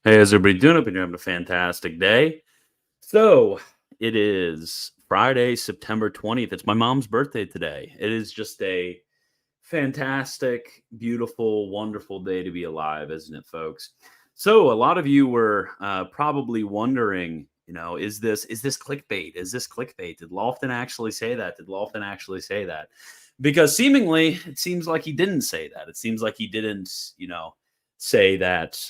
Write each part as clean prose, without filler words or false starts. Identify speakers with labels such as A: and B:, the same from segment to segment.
A: Hey, how's everybody doing? Hope you're having a fantastic day. So it is Friday, September 20th. It's my mom's birthday today. It is just a fantastic, beautiful, wonderful day to be alive, isn't it, folks? So a lot of you were probably wondering, is this clickbait? Is this clickbait? Did Lofton actually say that? Did Lofton actually say that? Because seemingly, it seems like he didn't say that. It seems like he didn't, say that,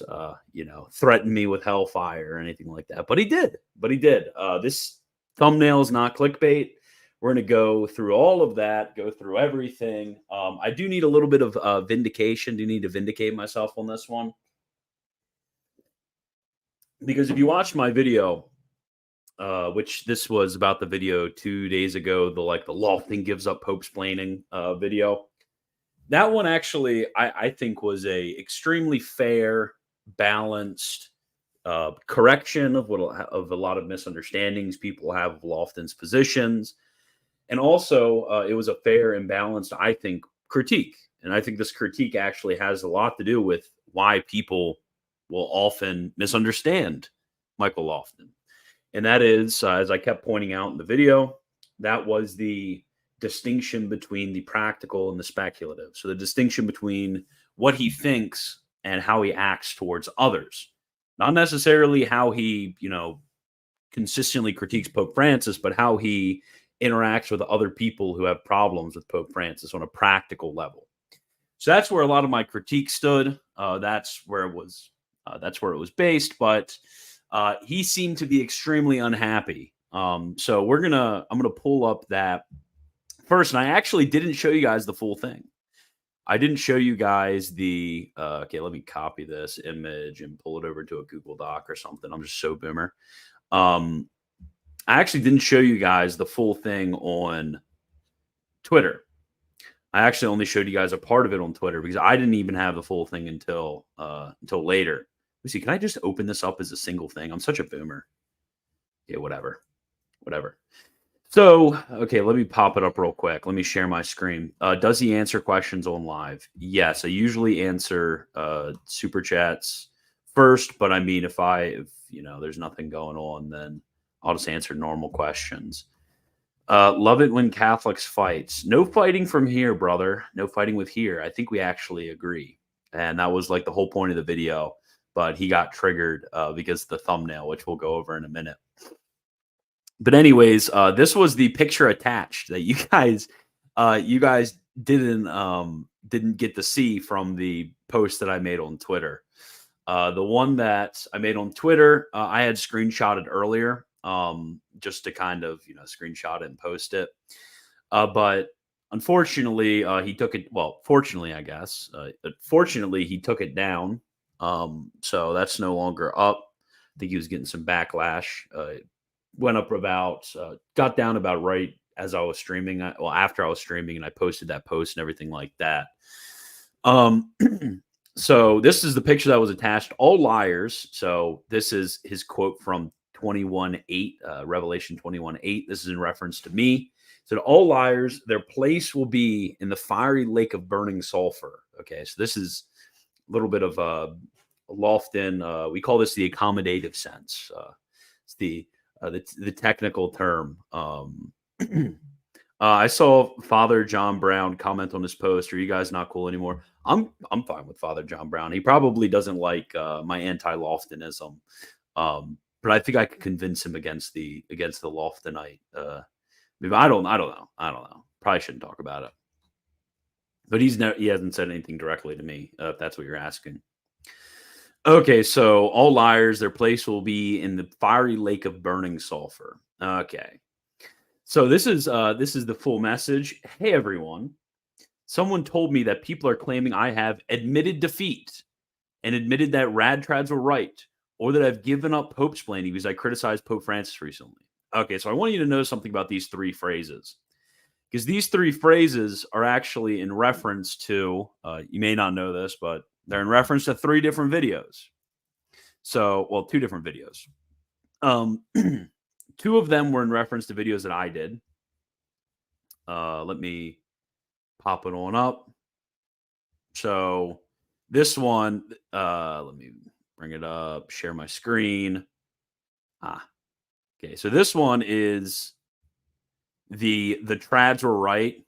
A: threaten me with hellfire or anything like that. But he did. But he did. This thumbnail is not clickbait. We're going to go through all of that, go through everything. I do need a little bit of vindication. Do need to vindicate myself on this one because if you watched my video, which this was about the video 2 days ago, the Lofton gives up Pope's planning video. That one actually, I think, was a extremely fair, balanced correction of a lot of misunderstandings people have of Lofton's positions. And also, it was a fair and balanced, I think, critique. And I think this critique actually has a lot to do with why people will often misunderstand Michael Lofton. And that is, as I kept pointing out in the video, that was the distinction between the practical and the speculative. So the distinction between what he thinks and how he acts towards others. Not necessarily how he, consistently critiques Pope Francis, but how he interacts with other people who have problems with Pope Francis on a practical level. So that's where a lot of my critique stood. That's where it was. That's where it was based. But he seemed to be extremely unhappy. So I'm gonna pull up that first, and I actually didn't show you guys the full thing. I didn't show you guys the. Okay, let me copy this image and pull it over to a Google Doc or something. I'm just so boomer. I actually didn't show you guys the full thing on Twitter. I actually only showed you guys a part of it on Twitter because I didn't even have the full thing until later. Let me see. Can I just open this up as a single thing? I'm such a boomer. Yeah, whatever. So, okay, let me pop it up real quick. Let me share my screen. Does he answer questions on live? Yes, I usually answer super chats first, but I mean, if there's nothing going on, then I'll just answer normal questions. Love it when Catholics fights. No fighting from here, brother. No fighting with here. I think we actually agree, and that was like the whole point of the video. But he got triggered because of the thumbnail, which we'll go over in a minute. But anyways, this was the picture attached that you guys didn't get to see from the post that I made on Twitter. The one that I made on Twitter, I had screenshotted earlier, just to kind of screenshot it and post it. But unfortunately, he took it. Well, fortunately, I guess. But fortunately, he took it down. So that's no longer up. I think he was getting some backlash. Went up got down about right as I was streaming. After I was streaming, and I posted that post and everything like that. So this is the picture that was attached. All liars. So this is his quote from 21:8, Revelation 21:8. This is in reference to me. He said, all liars, their place will be in the fiery lake of burning sulfur. Okay, so this is a little bit of Lofton. We call this the accommodative sense. It's the technical term. I saw Father John Brown comment on this post. Are you guys not cool anymore? I'm fine with Father John Brown. He probably doesn't like my anti-Loftonism, but I think I could convince him against the Loftonite. Maybe I don't know. Probably shouldn't talk about it. But he hasn't said anything directly to me. If that's what you're asking. Okay, so all liars, their place will be in the fiery lake of burning sulfur. Okay. So this is the full message. Hey everyone. Someone told me that people are claiming I have admitted defeat and admitted that rad trads were right, or that I've given up Pope's planning because I criticized Pope Francis recently. Okay, so I want you to know something about these three phrases. Because these three phrases are actually in reference to, you may not know this, but they're in reference to three different videos. So, well, two different videos. Two of them were in reference to videos that I did. Let me pop it on up. So this one, let me Bring it up, share my screen. Okay. So this one is the trads were right,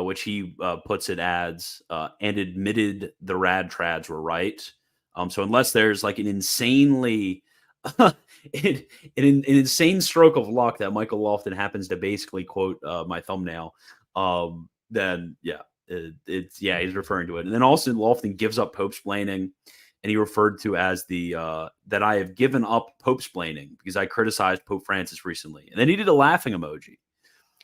A: which he puts it as, and admitted the rad trads were right. So unless there's like an insanely an insane stroke of luck that Michael Lofton happens to basically quote my thumbnail, then yeah, it's yeah, he's referring to it. And then also Lofton gives up Pope-splaining, and he referred to as the that I have given up Pope-splaining because I criticized Pope Francis recently. And then he did a laughing emoji.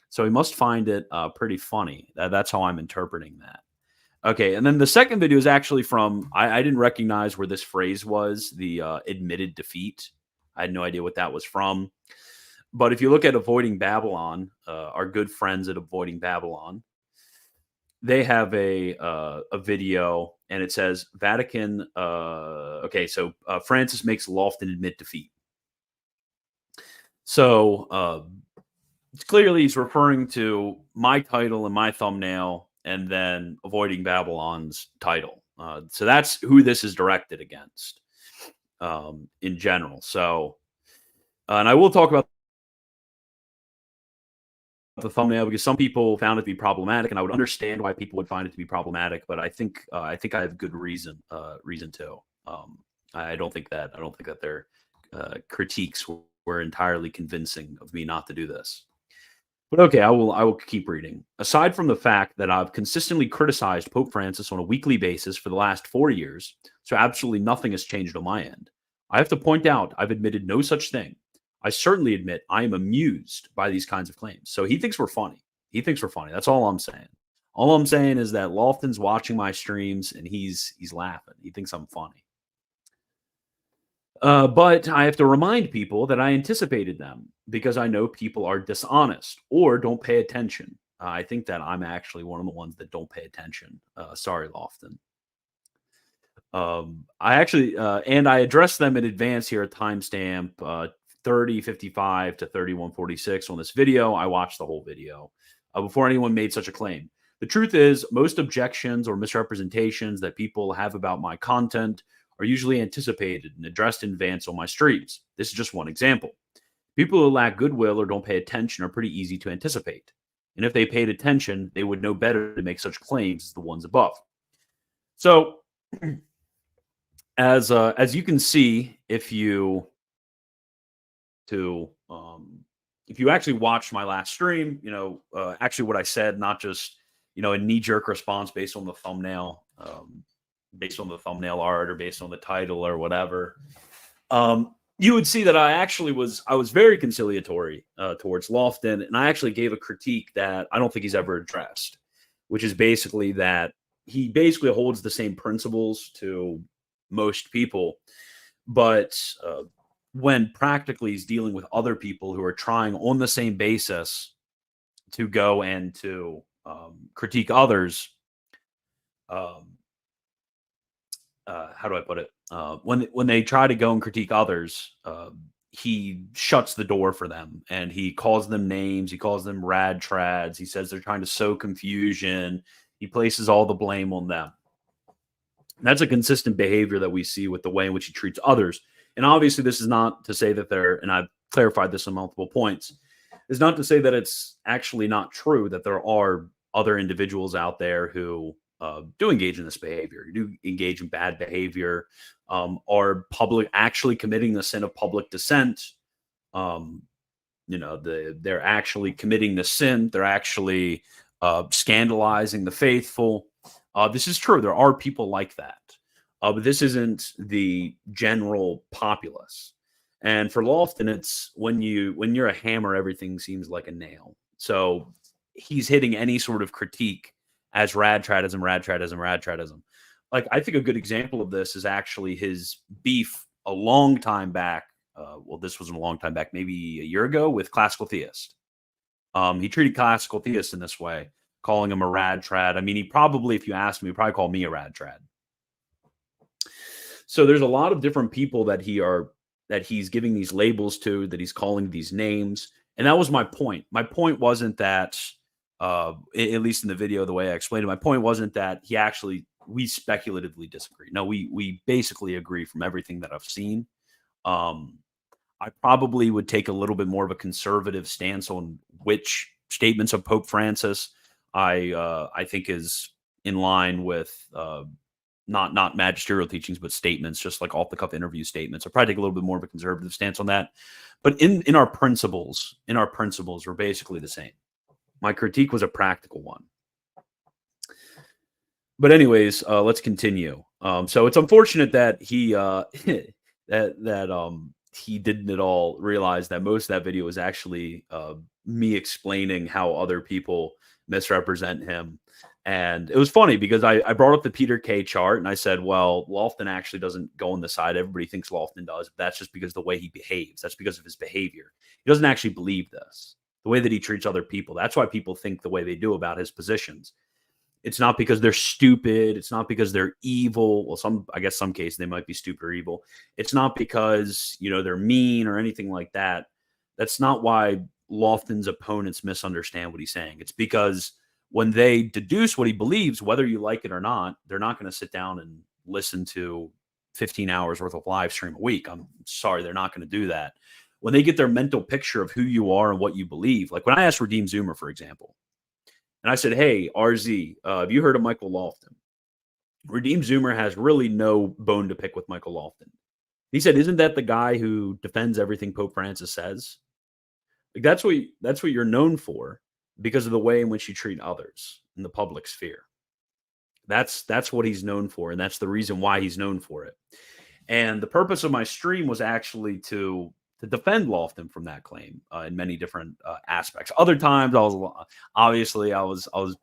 A: So he must find it pretty funny. That's how I'm interpreting that. Okay, and then the second video is actually from, I didn't recognize where this phrase was, the admitted defeat. I had no idea what that was from. But if you look at Avoiding Babylon, our good friends at Avoiding Babylon, they have a video, and it says Vatican. Okay, so Francis makes Lofton admit defeat. So clearly he's referring to my title and my thumbnail, and then Avoiding Babylon's title. So that's who this is directed against in general. So, and I will talk about the thumbnail because some people found it to be problematic, and I would understand why people would find it to be problematic. But I think I have good reason to. I don't think that their critiques were entirely convincing of me not to do this. But okay, I will keep reading. Aside from the fact that I've consistently criticized Pope Francis on a weekly basis for the last 4 years, so absolutely nothing has changed on my end, I have to point out I've admitted no such thing. I certainly admit I am amused by these kinds of claims. So he thinks we're funny. He thinks we're funny. That's all I'm saying. All I'm saying is that Lofton's watching my streams and he's laughing. He thinks I'm funny. But I have to remind people that I anticipated them because I know people are dishonest or don't pay attention. I think that I'm actually one of the ones that don't pay attention. Sorry, Lofton. I actually, and I addressed them in advance here at timestamp 30:55 to 31:46 on this video. I watched the whole video before anyone made such a claim. The truth is, most objections or misrepresentations that people have about my content are usually anticipated and addressed in advance on my streams. This is just one example. People who lack goodwill or don't pay attention are pretty easy to anticipate. And if they paid attention, they would know better to make such claims as the ones above. So, as you can see, if you actually watched my last stream, actually what I said, not just a knee-jerk response based on the thumbnail. Based on the thumbnail art or based on the title or whatever, you would see that I was very conciliatory towards Lofton, and I actually gave a critique that I don't think he's ever addressed, which is basically that he basically holds the same principles to most people, but when practically he's dealing with other people who are trying on the same basis to go and to critique others, how do I put it? When they try to go and critique others, he shuts the door for them and he calls them names. He calls them rad trads. He says they're trying to sow confusion. He places all the blame on them. And that's a consistent behavior that we see with the way in which he treats others. And obviously, this is not to say that and I've clarified this on multiple points, is not to say that it's actually not true that there are other individuals out there who do engage in this behavior, do engage in bad behavior, are actually committing the sin of public dissent. They're actually committing the sin. They're actually scandalizing the faithful. This is true. There are people like that. But this isn't the general populace. And for Lofton, it's when you're a hammer, everything seems like a nail. So he's hitting any sort of critique as rad tradism. Like, I think a good example of this is actually his beef a long time back. This wasn't a long time back, maybe a year ago, with Classical Theist. He treated Classical Theist in this way, calling him a rad trad. I mean, he probably, if you asked him, he'd probably call me a rad trad. So there's a lot of different people that he's giving these labels to, that he's calling these names. And that was my point. My point wasn't that, at least in the video, the way I explained it, my point wasn't that he actually we speculatively disagree. No, we basically agree from everything that I've seen. I probably would take a little bit more of a conservative stance on which statements of Pope Francis I think is in line with not magisterial teachings, but statements, just like off the cuff interview statements. I'll probably take a little bit more of a conservative stance on that. But in our principles, we're basically the same. My critique was a practical one. But anyways, let's continue. So it's unfortunate that he he didn't at all realize that most of that video was actually me explaining how other people misrepresent him. And it was funny because I brought up the Peter K chart and I said, well, Lofton actually doesn't go on the side. Everybody thinks Lofton does. But that's just because of the way he behaves. That's because of his behavior. He doesn't actually believe this. The way that he treats other people. That's why people think the way they do about his positions. It's not because they're stupid. It's not because they're evil. Well, I guess some cases they might be stupid or evil. It's not because, they're mean or anything like that. That's not why Lofton's opponents misunderstand what he's saying. It's because when they deduce what he believes, whether you like it or not, they're not going to sit down and listen to 15 hours worth of live stream a week. I'm sorry, they're not going to do that. When they get their mental picture of who you are and what you believe, like when I asked Redeem Zoomer, for example, and I said, hey, RZ, have you heard of Michael Lofton? Redeem Zoomer has really no bone to pick with Michael Lofton. He said, isn't that the guy who defends everything Pope Francis says? Like that's what you're known for because of the way in which you treat others in the public sphere. That's what he's known for, and that's the reason why he's known for it. And the purpose of my stream was actually to defend Lofton from that claim in many different aspects. Other times I was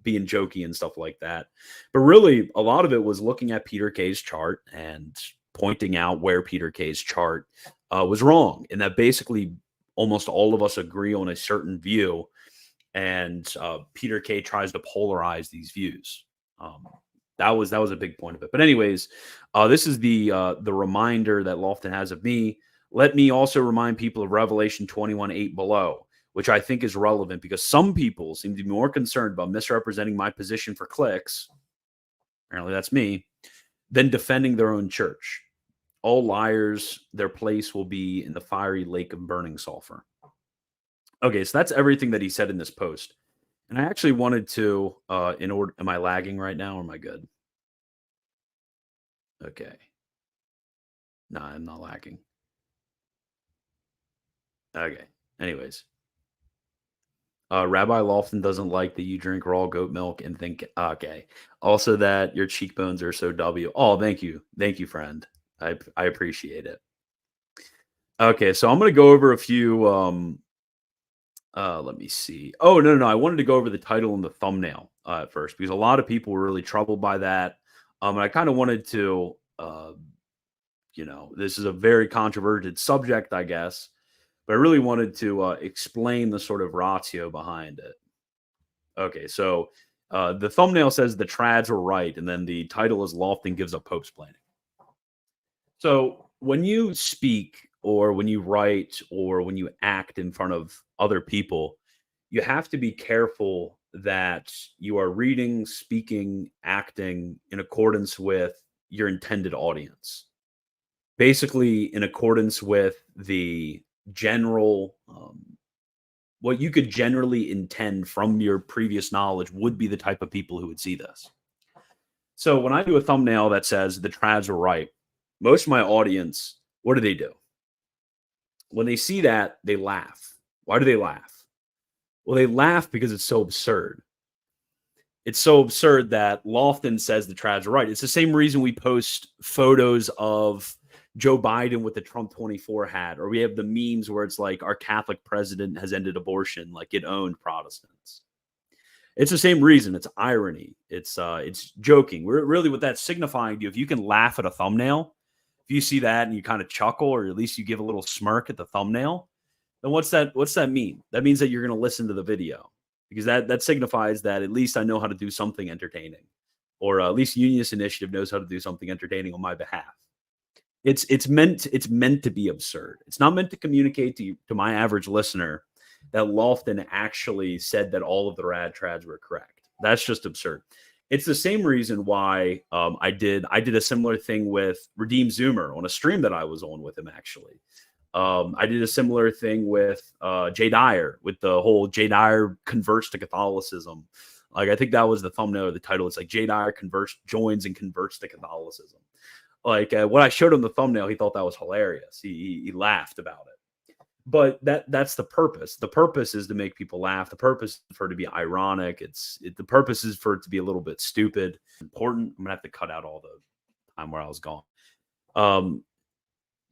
A: being jokey and stuff like that. But really a lot of it was looking at Peter K's chart and pointing out where Peter K's chart was wrong. And that basically almost all of us agree on a certain view. And Peter K tries to polarize these views. That was a big point of it. But anyways, this is the reminder that Lofton has of me. Let me also remind people of Revelation 21:8 below, which I think is relevant because some people seem to be more concerned about misrepresenting my position for clicks, apparently that's me, than defending their own church. All liars, their place will be in the fiery lake of burning sulfur. Okay, so that's everything that he said in this post. And I actually wanted to, am I lagging right now or am I good? Okay. No, I'm not lagging. Okay. Anyways. Rabbi Lofton doesn't like that you drink raw goat milk and think, okay. Also that your cheekbones are so W. Oh, thank you. Thank you, friend. I appreciate it. Okay, so I'm going to go over a few, let me see. Oh, no. I wanted to go over the title and the thumbnail at first because a lot of people were really troubled by that. And I kind of wanted to, this is a very controversial subject, I guess. But I really wanted to explain the sort of ratio behind it. Okay, so the thumbnail says the trads were right, and then the title is Lofton gives up Pope's planning. So when you speak or when you write or when you act in front of other people, you have to be careful that you are reading, speaking, acting in accordance with your intended audience. Basically, in accordance with the general, what you could generally intend from your previous knowledge would be the type of people who would see this. So when I do a thumbnail that says the trads are right, most of my audience, what do? When they see that, they laugh. Why do they laugh? Well, they laugh because it's so absurd. It's so absurd that Lofton says the trads are right. It's the same reason we post photos of Joe Biden with the Trump 24 hat, or we have the memes where it's like our Catholic president has ended abortion, like it owned Protestants. It's the same reason. It's irony. It's joking. We're really what that's signifying to you. If you can laugh at a thumbnail, if you see that and you kind of chuckle, or at least you give a little smirk at the thumbnail, then what's that mean? That means that you're going to listen to the video, because that signifies that at least I know how to do something entertaining, or at least Unius Initiative knows how to do something entertaining on my behalf. It's meant to be absurd. It's not meant to communicate to my average listener that Lofton actually said that all of the rad trads were correct. That's just absurd. It's the same reason why I did a similar thing with Redeem Zoomer on a stream that I was on with him actually. I did a similar thing with Jay Dyer with the whole Jay Dyer converts to Catholicism. Like I think that was the thumbnail or the title. It's like Jay Dyer joins and converts to Catholicism. Like when I showed him the thumbnail, he thought that was hilarious. He laughed about it. But that's the purpose. The purpose is to make people laugh. The purpose is for it to be ironic. The purpose is for it to be a little bit stupid. Important. I'm gonna have to cut out all the time where I was gone.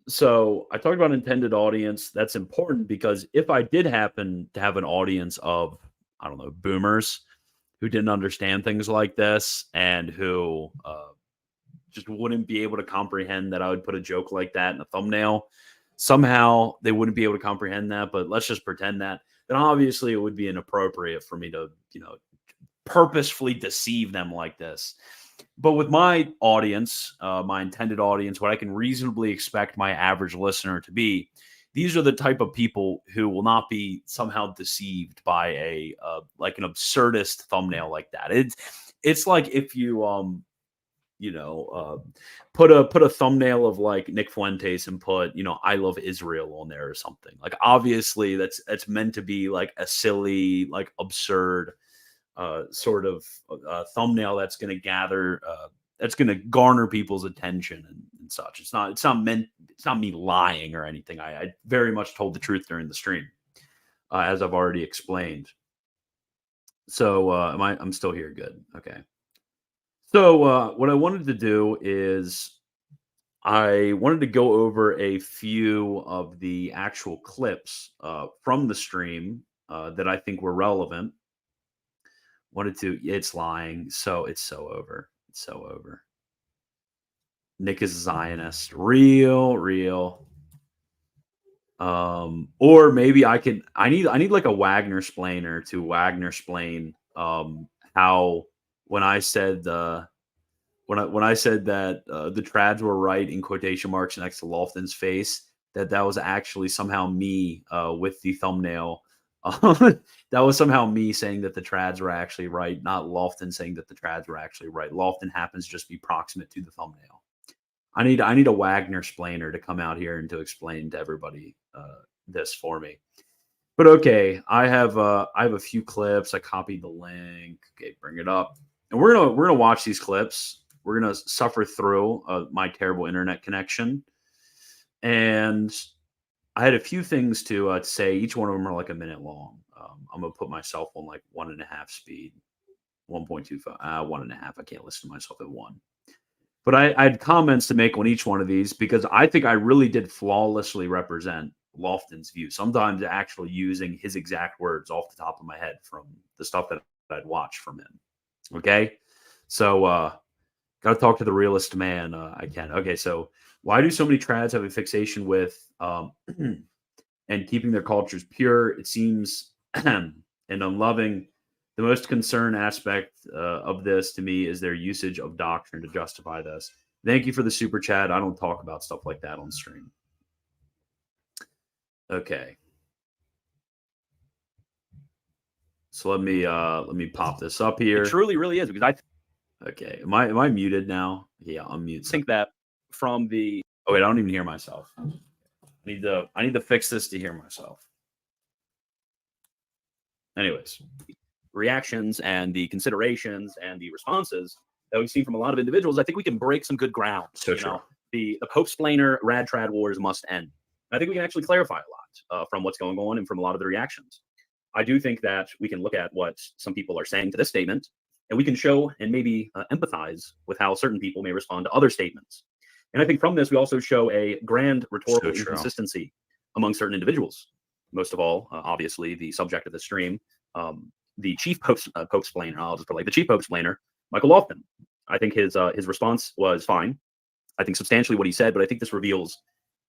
A: So I talked about intended audience. That's important because if I did happen to have an audience of, I don't know, boomers who didn't understand things like this and who just wouldn't be able to comprehend that I would put a joke like that in a thumbnail, somehow they wouldn't be able to comprehend that. But let's just pretend that. Then obviously it would be inappropriate for me to, purposefully deceive them like this. But with my audience, my intended audience, what I can reasonably expect my average listener to be, these are the type of people who will not be somehow deceived by an absurdist thumbnail like that. It's like if you put a thumbnail of like Nick Fuentes and put I love Israel on there or something. Like obviously that's meant to be like a silly, like absurd sort of thumbnail that's going to garner people's attention and such. It's not me lying or anything. I very much told the truth during the stream, as I've already explained. So I'm still here. Good. Okay. So what I wanted to do is I wanted to go over a few of the actual clips from the stream that I think were relevant. It's lying. So it's so over. It's so over. Nick is a Zionist. Real. Or maybe I need like a Wagner splainer to Wagner splain how when I said when I said that the trads were right in quotation marks next to Lofton's face, that was actually somehow me with the thumbnail. That was somehow me saying that the trads were actually right, not Lofton saying that the trads were actually right. Lofton happens to just be proximate to the thumbnail. I need a Wagner splainer to come out here and to explain to everybody this for me. But okay, I have a few clips. I copied the link. Okay, bring it up, and we're gonna watch these clips. We're gonna suffer through my terrible internet connection, and I had a few things to say. Each one of them are like a minute long. I'm gonna put myself on like 1.5 speed, 1.25, 1.5. I can't listen to myself at 1. But I had comments to make on each one of these because I think I really did flawlessly represent Lofton's view. Sometimes actually using his exact words off the top of my head from the stuff that I'd watched from him. Okay, so got to talk to the realist man. I can. Okay, so why do so many trads have a fixation with and keeping their cultures pure? It seems and unloving. The most concerned aspect of this to me is their usage of doctrine to justify this. Thank you for the super chat. I don't talk about stuff like that on stream. Okay. So let me pop this up here.
B: It truly, really is because
A: okay. Am I muted now? Yeah, I'm muted.
B: Think that from the.
A: Oh wait, I don't even hear myself. I need to fix this to hear myself. Anyways,
B: reactions and the considerations and the responses that we've seen from a lot of individuals, I think we can break some good ground.
A: So true.
B: The Pope-splainer rad trad wars must end. I think we can actually clarify a lot from what's going on and from a lot of the reactions. I do think that we can look at what some people are saying to this statement, and we can show and maybe empathize with how certain people may respond to other statements. And I think from this, we also show a grand rhetorical inconsistency among certain individuals. Most of all, obviously, the subject of the stream, the chief Pope-splainer, I'll just put like the chief Pope-splainer, Michael Lofton. I think his response was fine. I think substantially what he said, but I think this reveals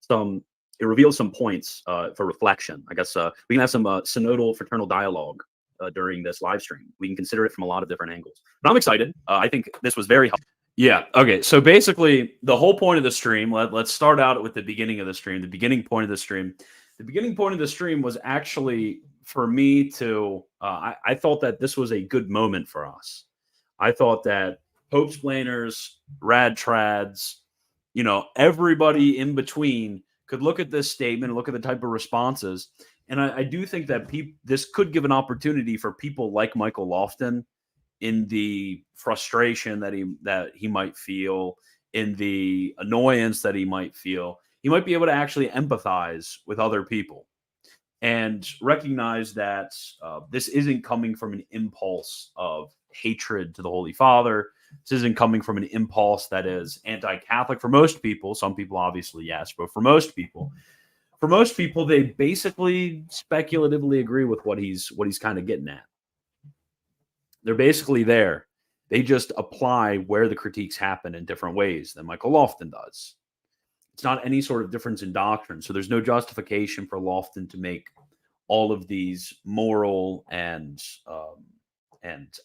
B: some points for reflection. I guess we can have some synodal fraternal dialogue during this live stream. We can consider it from a lot of different angles. But I'm excited. I think this was very helpful.
A: Yeah. Okay. So basically, the whole point of the stream. Let's start out with the beginning of the stream. The beginning point of the stream. The beginning point of the stream was actually for me to. I thought that this was a good moment for us. I thought that Popesplainers, rad trads, everybody in between could look at this statement and look at the type of responses. And I do think that this could give an opportunity for people like Michael Lofton, in the frustration that he might feel, in the annoyance that he might feel, he might be able to actually empathize with other people and recognize that this isn't coming from an impulse of hatred to the Holy Father. This isn't coming from an impulse that is anti-Catholic for most people. Some people, obviously, yes, but for most people, they basically speculatively agree with what he's kind of getting at. They're basically there. They just apply where the critiques happen in different ways than Michael Lofton does. It's not any sort of difference in doctrine. So there's no justification for Lofton to make all of these moral and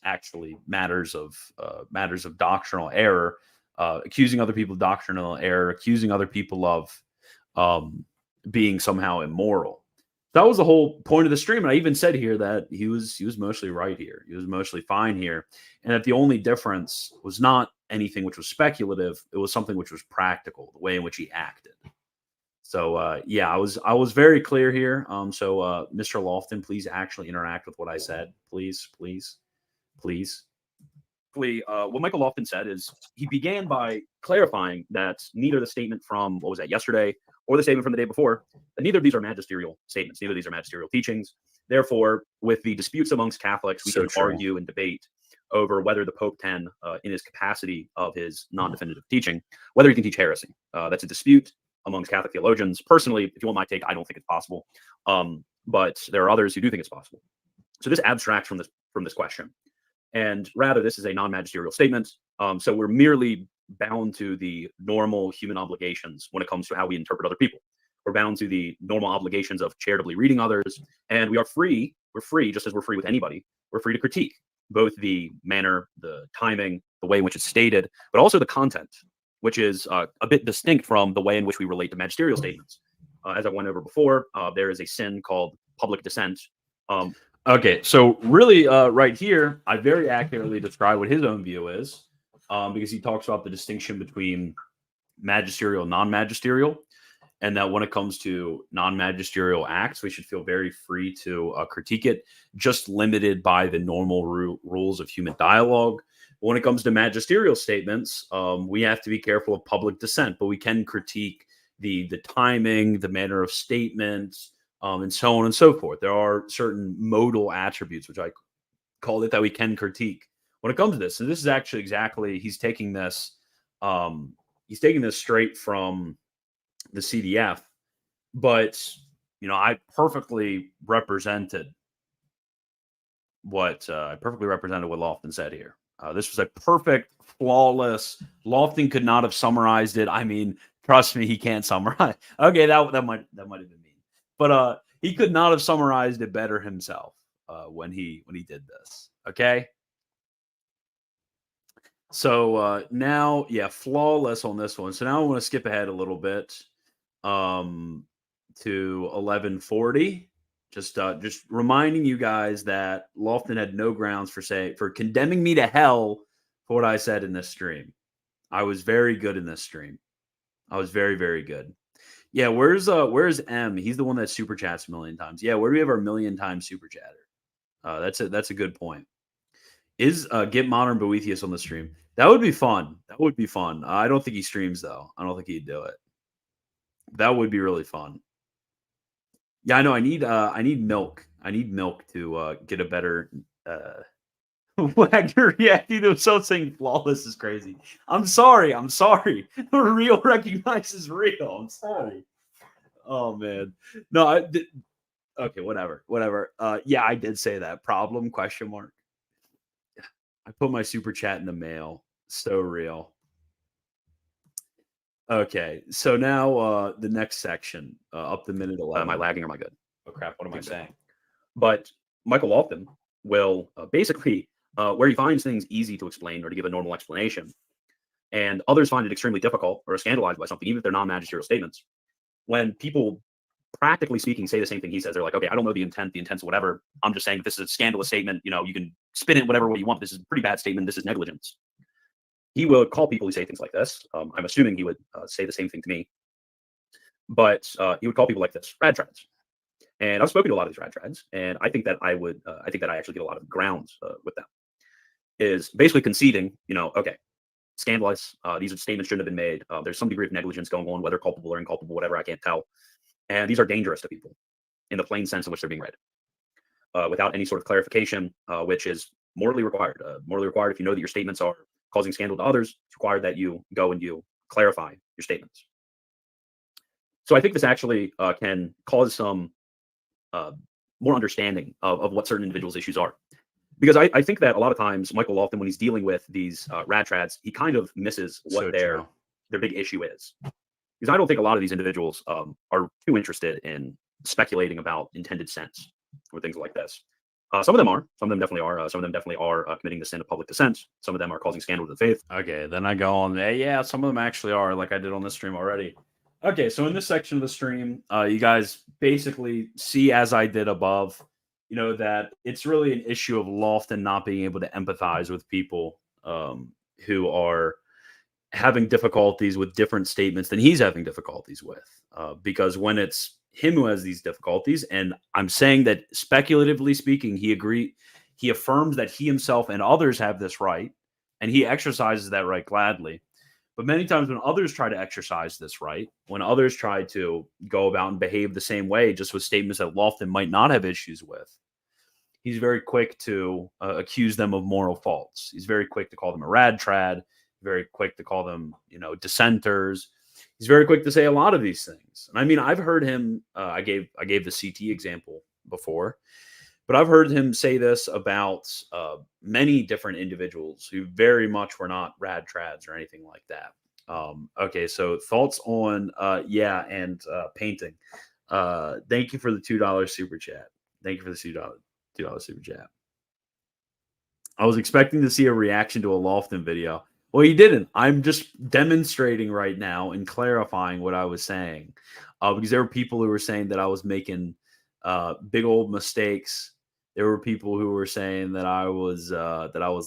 A: actually matters of doctrinal error, accusing other people of doctrinal error, accusing other people of being somehow immoral. That was the whole point of the stream. And I even said here that he was mostly right here. He was mostly fine here. And that the only difference was not anything which was speculative. It was something which was practical, the way in which he acted. So, yeah, I was very clear here. So, Mr. Lofton, please actually interact with what I said. Please. What Michael Lofton said is he began by clarifying that neither the statement from, what was that, yesterday, or the statement from the day before, that neither of these are magisterial statements. Neither of these are magisterial teachings. Therefore, with the disputes amongst Catholics, we can argue and debate over whether the Pope can, in his capacity of his non-definitive teaching, whether he can teach heresy. That's a dispute amongst Catholic theologians. Personally, if you want my take, I don't think it's possible. But there are others who do think it's possible. So this abstracts from this question. And rather, this is a non-magisterial statement. So we're merely bound to the normal human obligations when it comes to how we interpret other people. We're bound to the normal obligations of charitably reading others. And we're free, just as we're free with anybody, we're free to critique both the manner, the timing, the way in which it's stated, but also the content, which is a bit distinct from the way in which we relate to magisterial statements. As I went over before, there is a sin called public dissent. Okay, so really right here, I very accurately describe what his own view is, because he talks about the distinction between magisterial and non-magisterial, and that when it comes to non-magisterial acts, we should feel very free to critique it, just limited by the normal rules of human dialogue. But when it comes to magisterial statements, we have to be careful of public dissent, but we can critique the timing, the manner of statements, and so on and so forth. There are certain modal attributes, which I called it, that we can critique when it comes to this. And this is actually exactly, he's taking this straight from the CDF, but I perfectly represented what Lofton said here. This was a perfect, flawless. Lofton could not have summarized it. I mean, trust me, he can't summarize. Okay, that might have been mean. But he could not have summarized it better himself when he did this. Okay. So now, yeah, flawless on this one. So now I want to skip ahead a little bit to 1140. Just reminding you guys that Lofton had no grounds for condemning me to hell for what I said in this stream. I was very good in this stream. I was very, very good. Yeah, where's M? He's the one that super chats a million times. Yeah, where do we have our million times super chatter? That's a good point. Is Get Modern Boethius on the stream? That would be fun. That would be fun. I don't think he streams though. I don't think he'd do it. That would be really fun. Yeah, I know. I need milk. I need milk to get a better. Wagner reacting to himself saying flawless is crazy. I'm sorry. Real recognizes real. I'm sorry. Oh man. No. Okay. Whatever. Yeah, I did say that. Problem? Question mark. I put my super chat in the mail. So real. Okay. So now the next section, up to minute 11. Am I lagging or am I good? Oh crap! What am I saying? But Michael Lofton will basically, where he finds things easy to explain or to give a normal explanation, and others find it extremely difficult or are scandalized by something, even if they're non-magisterial statements. When people
B: practically speaking, say the same thing he says. They're like, okay, I don't know the intent's whatever. I'm just saying this is a scandalous statement. You know, you can spin it whatever way you want. This is a pretty bad statement. This is negligence. He will call people who say things like this. I'm assuming he would say the same thing to me, but he would call people like this rad trads. And I've spoken to a lot of these rad trads, and I think that I would, I think that I actually get a lot of grounds with them. Is basically conceding, you know, okay, scandalous. These statements shouldn't have been made. There's some degree of negligence going on, whether culpable or inculpable, whatever, I can't tell. And these are dangerous to people in the plain sense in which they're being read, without any sort of clarification, which is morally required. Morally required if you know that your statements are causing scandal to others, it's required that you go and you clarify your statements. So I think this actually can cause some more understanding of what certain individuals' issues are. Because I think that a lot of times Michael Lofton, when he's dealing with these rad trads, he kind of misses what their big issue is. Because I don't think a lot of these individuals are too interested in speculating about intended sense or things like this. Some of them are. Some of them definitely are. Some of them definitely are committing the sin of public dissent. Some of them are causing scandal to the faith.
A: Okay, then I go on. Yeah, some of them actually are, like I did on this stream already. Okay, so in this section of the stream, you guys basically see, as I did above, you know, that it's really an issue of Lofton not being able to empathize with people who are having difficulties with different statements than he's having difficulties with. Because when it's him who has these difficulties, and I'm saying that speculatively speaking, he affirms that he himself and others have this right, and he exercises that right gladly. But many times when others try to exercise this right, when others try to go about and behave the same way, just with statements that Lofton might not have issues with, he's very quick to accuse them of moral faults. He's very quick to call them a rad trad, very quick to call them, you know, dissenters. He's very quick to say a lot of these things. And I mean, I've heard him, I gave the CT example before, but I've heard him say this about many different individuals who very much were not rad trads or anything like that. Okay, so thoughts on painting. Thank you for the $2 super chat. Thank you for the $2 super chat. I was expecting to see a reaction to a Lofton video. Well, you didn't. I'm just demonstrating right now and clarifying what I was saying, because there were people who were saying that I was making big old mistakes. There were people who were saying that I was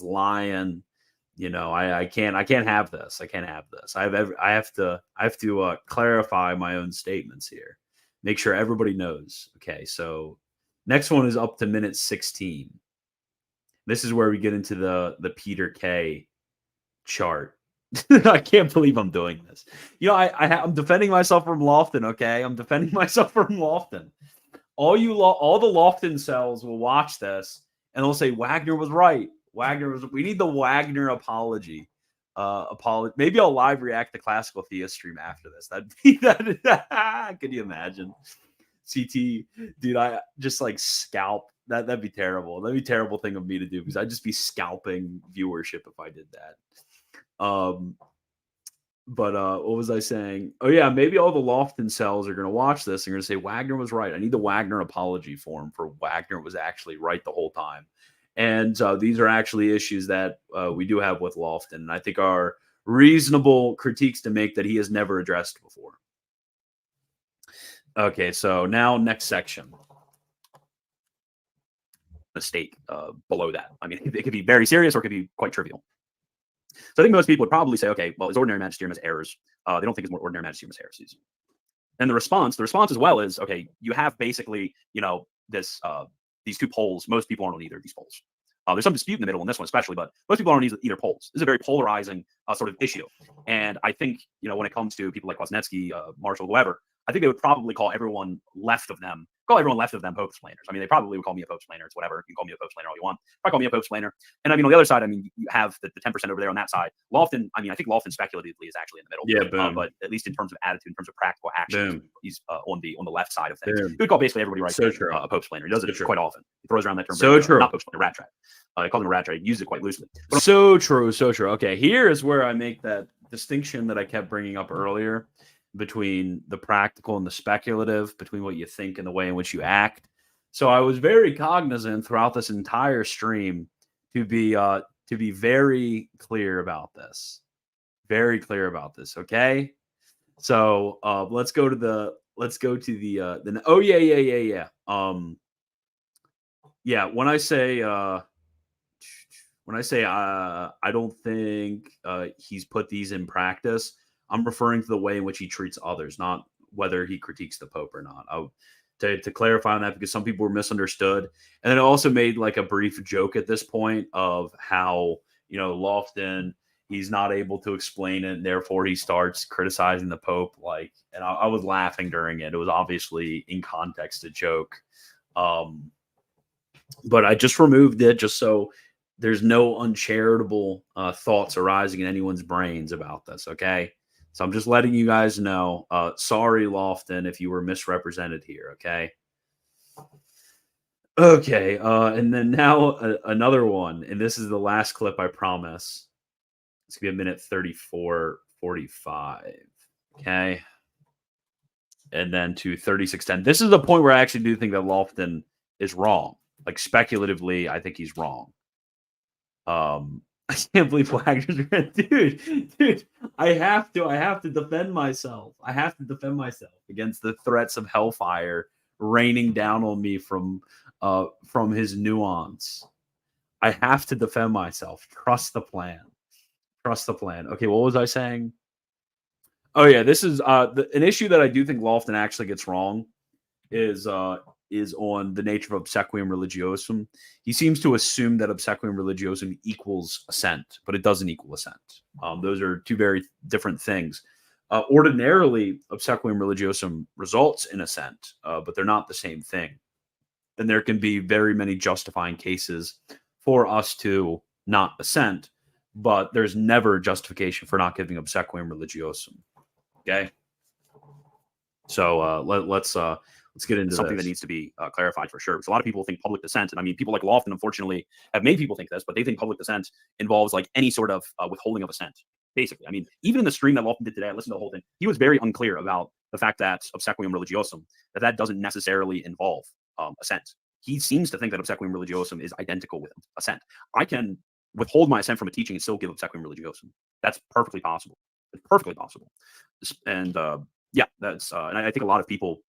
A: lying. You know, I can't have this. I can't have this. I have to clarify my own statements here. Make sure everybody knows. Okay, so next one is up to minute 16. This is where we get into the Peter K chart. I can't believe I'm doing this. You know, I'm defending myself from Lofton. Okay, I'm defending myself from Lofton. All the Lofton cells will watch this and they'll say Wagner was right. We need the Wagner apology. Maybe I'll live react to Classical Theist stream after this. That'd be that. Can you imagine? CT, dude, I just like scalp. That'd be terrible. That'd be a terrible thing of me to do because I'd just be scalping viewership if I did that. But what was I saying? Oh, yeah, maybe all the Lofton cells are going to watch this and going to say Wagner was right. I need the Wagner apology form for Wagner was actually right the whole time. And these are actually issues that we do have with Lofton, and I think are reasonable critiques to make that he has never addressed before. Okay, so now next section. Mistake below that. I mean, it could be very serious or it could be quite trivial. So I think most people would probably say, okay, well, his ordinary magisterium has errors. They don't think his ordinary magisterium has heresies. And the response as well is, okay, you have basically, you know, these two poles. Most people aren't on either of these poles. There's some dispute in the middle on this one, especially, but most people aren't on either poles. This is a very polarizing sort of issue. And I think, you know, when it comes to people like Kwasniewski, Marshall, whoever, I think they would probably call everyone left of them Pope explainers. I mean, they probably would call me a Pope explainer. It's whatever. You can call me a Pope explainer all you want. Probably call me a Pope explainer. And I mean, on the other side, I mean, you have the 10% over there on that side. Lofton, I mean, I think Lofton speculatively is actually in the middle. Yeah, boom.
B: But at least in terms of attitude, in terms of practical action,
A: Boom.
B: he's on the left side of things.
A: Boom.
B: He would call basically everybody right
A: So
B: there,
A: true.
B: a Pope explainer. He does it
A: So
B: quite often. He throws around that term.
A: So true.
B: Not Pope explainer, rat trap. He calls him a rat trap. He uses it quite loosely. But
A: So true. Okay, here is where I make that distinction that I kept bringing up earlier between the practical and the speculative, between what you think and the way in which you act. So I was very cognizant throughout this entire stream to be very clear about this. Very clear about this, okay? So let's go to the oh yeah. Yeah, when I say I don't think he's put these in practice, I'm referring to the way in which he treats others, not whether he critiques the Pope or not. To clarify on that, because some people were misunderstood. And then I also made like a brief joke at this point of how, Lofton, he's not able to explain it, and therefore he starts criticizing the Pope. And I was laughing during it. It was obviously in context a joke. But I just removed it just so there's no uncharitable thoughts arising in anyone's brains about this. Okay. So I'm just letting you guys know. Sorry, Lofton, if you were misrepresented here. Okay. Okay. And then now another one. And this is the last clip, I promise. It's going to be a minute 34:45. Okay. And then to 36:10. This is the point where I actually do think that Lofton is wrong. Like speculatively, I think he's wrong. I can't believe Wagner's dude. I have to defend myself. I have to defend myself against the threats of hellfire raining down on me from his nuance. I have to defend myself. Trust the plan. Trust the plan. Okay, what was I saying? Oh yeah, this is an issue that I do think Lofton actually gets wrong is on the nature of obsequium religiosum. He seems to assume that obsequium religiosum equals assent, but it doesn't equal assent. Those are two very different things. Ordinarily, obsequium religiosum results in assent, but they're not the same thing. And there can be very many justifying cases for us to not assent, but there's never justification for not giving obsequium religiosum. Okay? So let's get into
B: something
A: this.
B: that needs to be clarified for sure. Because a lot of people think public dissent, and I mean, people like Lofton, unfortunately, have made people think this, but they think public dissent involves like any sort of withholding of assent. Basically, I mean, even in the stream that Lofton did today, I listened to the whole thing. He was very unclear about the fact that obsequium religiosum, that doesn't necessarily involve assent. He seems to think that obsequium religiosum is identical with assent. I can withhold my assent from a teaching and still give obsequium religiosum. That's perfectly possible. It's perfectly possible. And yeah, that's and I think a lot of people,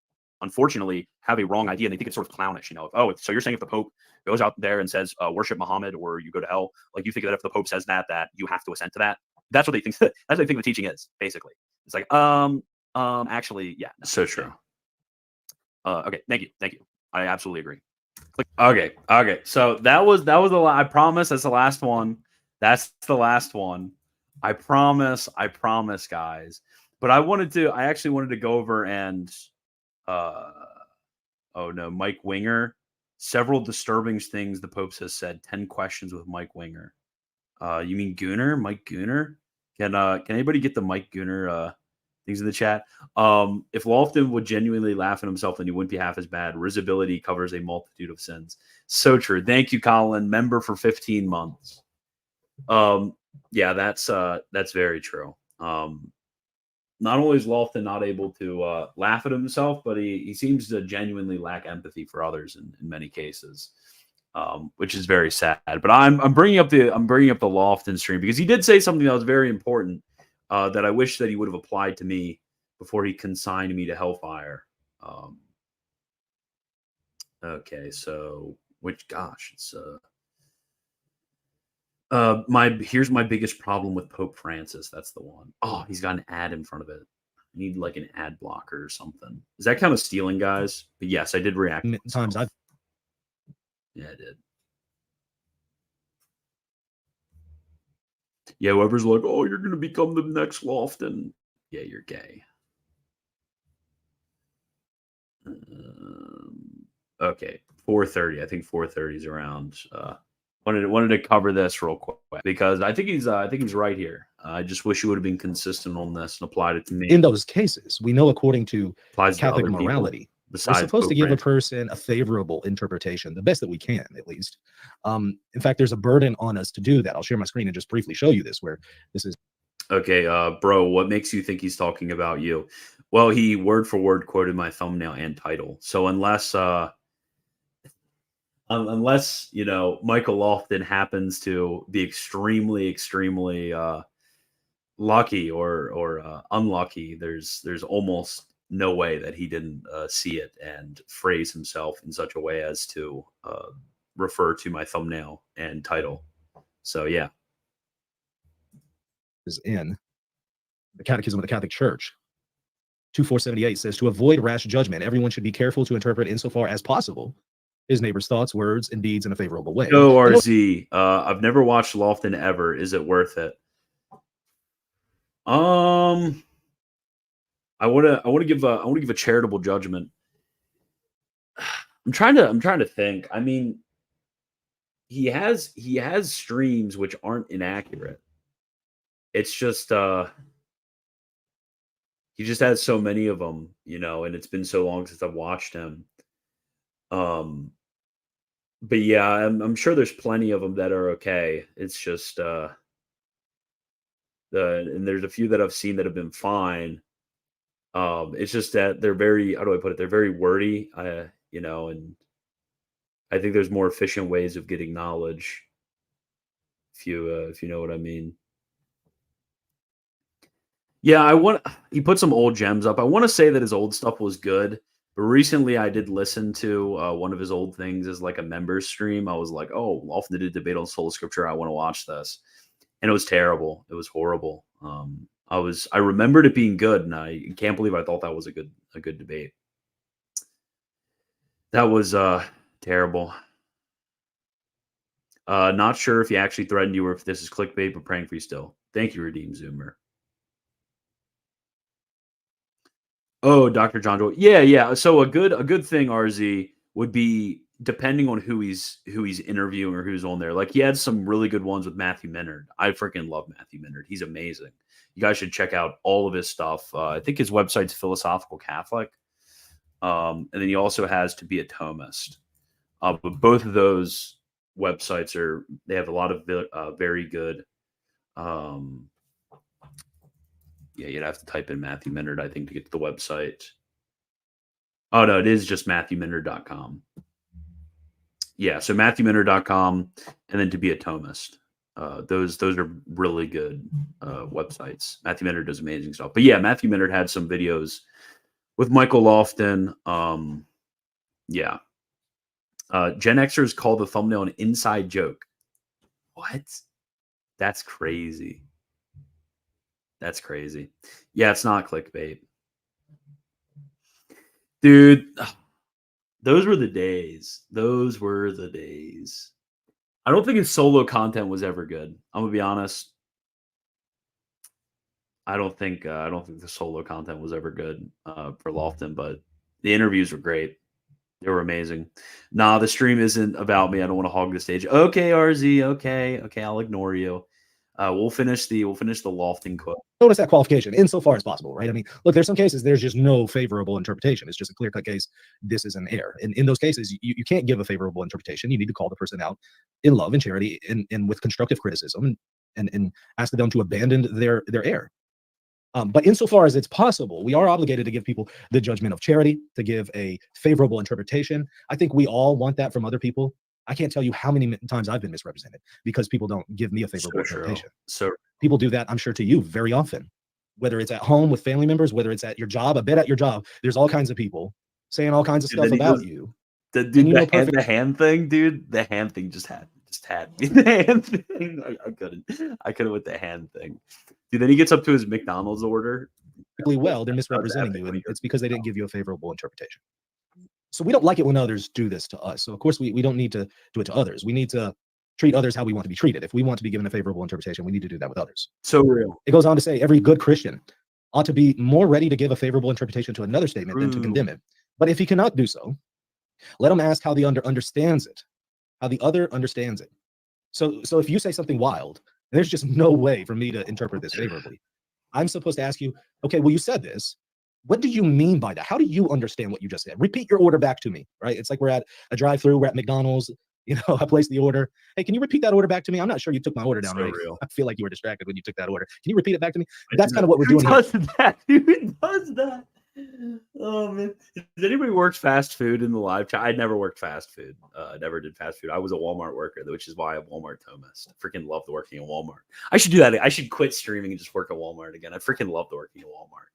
B: unfortunately, have a wrong idea, and they think it's sort of clownish. Oh, so you're saying if the Pope goes out there and says worship Muhammad or you go to hell, like you think that if the Pope says that you have to assent to that? That's what they think. That's what they think the teaching is. Basically, it's like actually, yeah. No,
A: So true.
B: Okay, thank you. I absolutely agree.
A: Okay. So that was the I promise that's the last one. That's the last one. I promise, guys. But I actually wanted to go over and oh no, Mike Winger. Several disturbing things the Pope has said. 10 questions with Mike Winger. You mean Gooner? Mike Gooner? Can anybody get the Mike Gooner things in the chat? If Lofton would genuinely laugh at himself, then he wouldn't be half as bad. Risibility covers a multitude of sins. So true. Thank you, Colin. Member for 15 months. Yeah, that's very true. Not only is Lofton not able to laugh at himself, but he seems to genuinely lack empathy for others in many cases, which is very sad. But I'm bringing up the Lofton stream because he did say something that was very important that I wish that he would have applied to me before he consigned me to hellfire. Okay, so it's here's my biggest problem with Pope Francis. That's the one. Oh, he's got an ad in front of it. I need like an ad blocker or something. Is that kind of stealing, guys? But yes, I did react.
C: Times I've
A: Yeah, I did. Yeah, whoever's like, oh, you're gonna become the next Lofton. Yeah, you're gay. Okay, 4:30. I think 4:30 is around. Wanted to cover this real quick because I think he's right here. I just wish he would have been consistent on this and applied it to me.
C: in those cases, we know according to
A: Applies to
C: Catholic
A: other people
C: morality, we're
A: besides
C: supposed to
A: Pope
C: give a
A: Francis.
C: person a favorable interpretation, the best that we can, at least. In fact, there's a burden on us to do that. I'll share my screen and just briefly show you this, where this is.
A: Okay, bro, what makes you think he's talking about you? Well, he word for word quoted my thumbnail and title. So unless Michael Lofton happens to be extremely lucky or unlucky. There's almost no way that he didn't see it and phrase himself in such a way as to refer to my thumbnail and title. So yeah,
C: Is in the Catechism of the Catholic Church. 2478 says, to avoid rash judgment, everyone should be careful to interpret insofar as possible his neighbor's thoughts, words, and deeds in a favorable way.
A: Yo, RZ, I've never watched Lofton ever. Is it worth it? I want to give a charitable judgment. I'm trying to think. I mean, he has streams which aren't inaccurate. It's just he just has so many of them, you know, and it's been so long since I've watched him. But yeah, I'm sure there's plenty of them that are okay. It's just and there's a few that I've seen that have been fine. It's just that they're very, how do I put it? They're very wordy, you know, and I think there's more efficient ways of getting knowledge. If you know what I mean. Yeah, he put some old gems up. I want to say that his old stuff was good, but recently I did listen to one of his old things as like a members stream. I was like, oh, Lofton did a debate on sola scriptura. I want to watch this, and it was terrible. It was horrible. I remembered it being good, and I can't believe I thought that was a good debate. That was terrible. Not sure if he actually threatened you or if this is clickbait, but praying for you still. Thank you, Redeem Zoomer. Oh, Dr. John Joel. Yeah. So a good thing, RZ, would be depending on who he's interviewing or who's on there. Like he had some really good ones with Matthew Minard. I freaking love Matthew Minard. He's amazing. You guys should check out all of his stuff. I think his website's Philosophical Catholic. And then he also has To Be a Thomist. But both of those websites they have a lot of very good. Yeah, you'd have to type in Matthew Minard, I think, to get to the website. Oh, no, it is just MatthewMinard.com. Yeah, so MatthewMinard.com and then To Be a Thomist. Those are really good websites. Matthew Minard does amazing stuff. But yeah, Matthew Minard had some videos with Michael Lofton. Yeah. Gen Xers call the thumbnail an inside joke. What? That's crazy. That's crazy. Yeah, it's not clickbait. Dude, those were the days. Those were the days. I don't think his solo content was ever good. I'm gonna be honest. I don't think the solo content was ever good for Lofton, but the interviews were great. They were amazing. Nah, the stream isn't about me. I don't want to hog the stage. Okay, RZ. Okay, I'll ignore you. We'll finish the Lofton quote.
C: Notice that qualification insofar as possible, right? I mean, look, there's some cases there's just no favorable interpretation. It's just a clear-cut case. This is an error. And in those cases, you can't give a favorable interpretation. You need to call the person out in love and charity and with constructive criticism and ask them to abandon their error. But insofar as it's possible, we are obligated to give people the judgment of charity, to give a favorable interpretation. I think we all want that from other people. I can't tell you how many times I've been misrepresented because people don't give me a favorable interpretation.
A: So
C: people do that, I'm sure, to you very often, whether it's at home with family members, whether it's at your job. I bet at your job, there's all kinds of people saying all kinds of stuff about you.
A: The hand thing, dude. The hand thing just had me. The hand thing. I couldn't with the hand thing. Dude, then he gets up to his McDonald's order.
C: Well, they're misrepresenting you, and it's because they didn't give you a favorable interpretation. So we don't like it when others do this to us. So of course we don't need to do it to others. We need to treat others how we want to be treated. If we want to be given a favorable interpretation, we need to do that with others.
A: So real.
C: It goes on to say every good Christian ought to be more ready to give a favorable interpretation to another statement than to condemn it. But if he cannot do so, let him ask how the other understands it. How the other understands it. So if you say something wild, there's just no way for me to interpret this favorably. I'm supposed to ask you, okay, well, you said this. What do you mean by that? How do you understand what you just said? Repeat your order back to me, right? It's like we're at a drive-through, we're at McDonald's, you know, I placed the order. Hey, can you repeat that order back to me? I'm not sure you took my order down right. I feel like you were distracted when you took that order. Can you repeat it back to me? That's kind of what we're doing.
A: Who does that? Who does that? Oh man, does anybody work fast food in the live chat? I never worked fast food. Never did fast food. I was a Walmart worker, which is why I'm Walmart Thomist. I freaking loved working at Walmart. I should do that. I should quit streaming and just work at Walmart again. I freaking loved working at Walmart.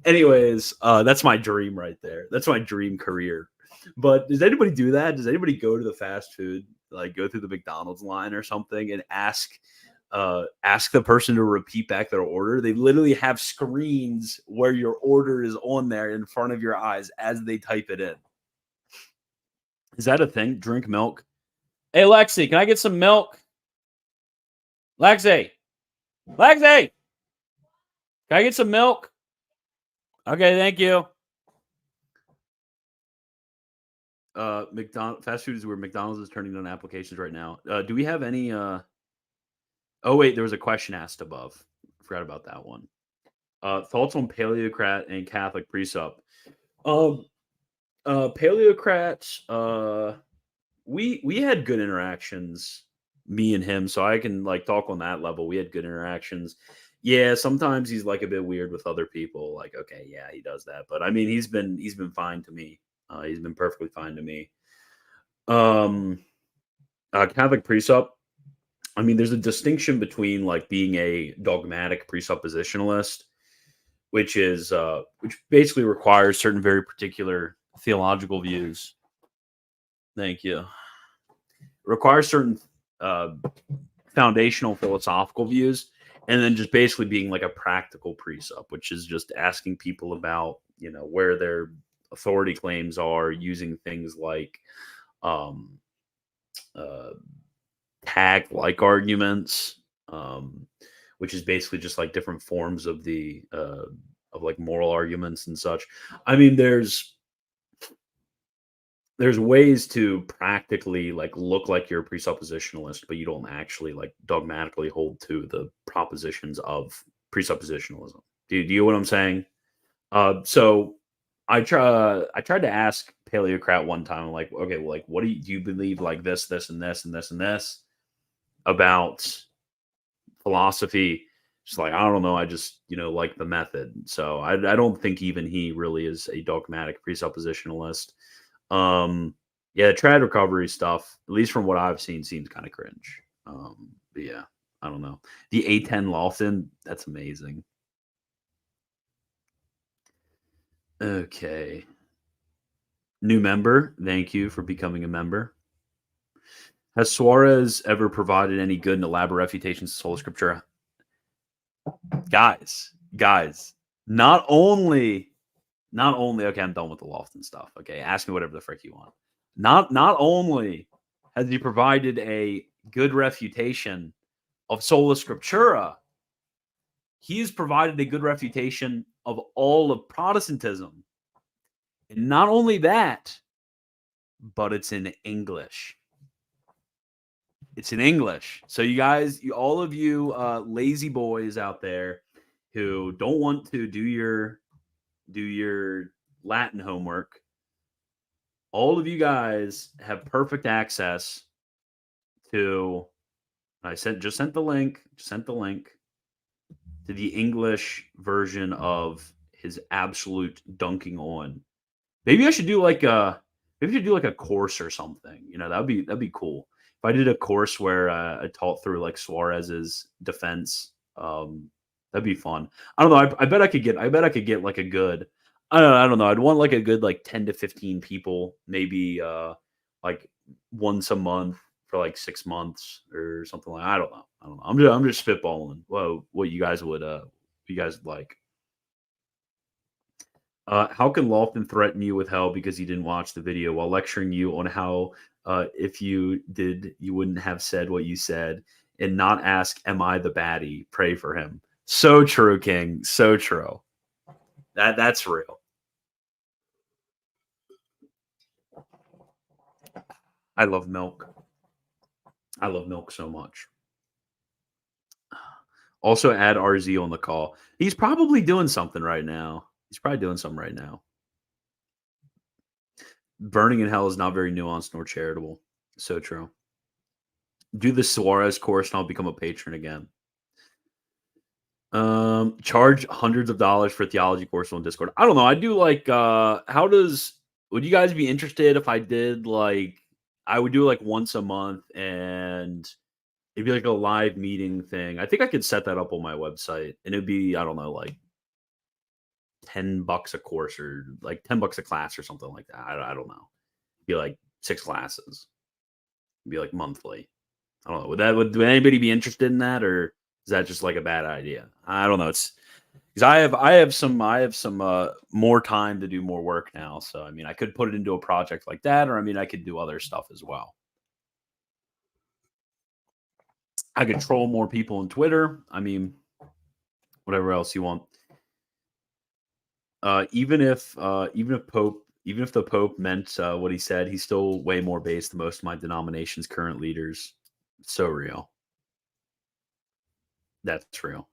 A: Anyways, that's my dream right there. That's my dream career. But does anybody do that? Does anybody go to the fast food, like go through the McDonald's line or something, and ask the person to repeat back their order? They literally have screens where your order is on there in front of your eyes as they type it in. Is that a thing? Drink milk. Hey, Lexi, can I get some milk? Lexi, can I get some milk? Okay, thank you. Fast food is where McDonald's is turning down applications right now. Do we have any? Oh wait, there was a question asked above. Forgot about that one. Thoughts on Paleocrat and Catholic precept? Paleocrat. We had good interactions, me and him, so I can like talk on that level. We had good interactions. Yeah, sometimes he's like a bit weird with other people. Like, okay, yeah, he does that, but I mean, he's been fine to me. He's been perfectly fine to me. Catholic precept. I mean, there's a distinction between like being a dogmatic presuppositionalist, which basically requires certain very particular theological views. Thank you. It requires certain foundational philosophical views, and then just basically being like a practical precept, which is just asking people about, where their authority claims are, using things like tag-like arguments, which is basically just like different forms of the of like moral arguments and such. I mean, there's ways to practically like look like you're a presuppositionalist, but you don't actually like dogmatically hold to the propositions of presuppositionalism. Do you know what I'm saying? So I tried to ask Paleocrat one time, like, okay, well, like, what do you believe, like this, and this, and this, and this about philosophy? Just like, I don't know, I just like the method. So I don't think even he really is a dogmatic presuppositionalist. Yeah, trad recovery stuff, at least from what I've seen, seems kind of cringe. But yeah, I don't know. The A10 Lofton, that's amazing. Okay. New member, thank you for becoming a member. Has Suarez ever provided any good and elaborate refutations to sola scriptura? Guys, not only, okay, I'm done with the Lofton stuff. Okay, ask me whatever the frick you want. Not only has he provided a good refutation of sola scriptura, he's provided a good refutation of all of Protestantism. And not only that, but it's in English. It's in English. So you guys, all of you lazy boys out there who don't want to do your Latin homework, all of you guys have perfect access to. Just sent the link to the English version of his absolute dunking on. Maybe I should do like a course or something. That'd be cool. If I did a course where I taught through like Suarez's defense, that'd be fun. I don't know. I bet I could get like a good. I don't know. I'd want like a good like 10 to 15 people, maybe like once a month for like 6 months or something like. I don't know. I'm just spitballing. Whoa, what you guys would like. How can Lofton threaten you with hell because he didn't watch the video while lecturing you on how if you did, you wouldn't have said what you said, and not ask, am I the baddie? Pray for him. So true, King. So true. That's real. I love milk. I love milk so much. Also add RZ on the call. He's probably doing something right now. Burning in hell is not very nuanced nor charitable. So true. Do the Suarez course and I'll become a patron again. Charge hundreds of dollars for a theology course on Discord. I don't know. I do like would you guys be interested if I did like I would do like once a month and it'd be like a live meeting thing. I think I could set that up on my website and it'd be, I don't know, like $10 a course or like $10 a class or something like that. I don't know. It'd be like 6 classes. It'd be like monthly. I don't know. Would anybody be interested in that, or is that just like a bad idea? I don't know. It's because I have some more time to do more work now. So I mean, I could put it into a project like that, or I mean, I could do other stuff as well. I could troll more people on Twitter. I mean, whatever else you want. Even if the Pope meant what he said, he's still way more base than most of my denomination's current leaders. It's so real. That's real.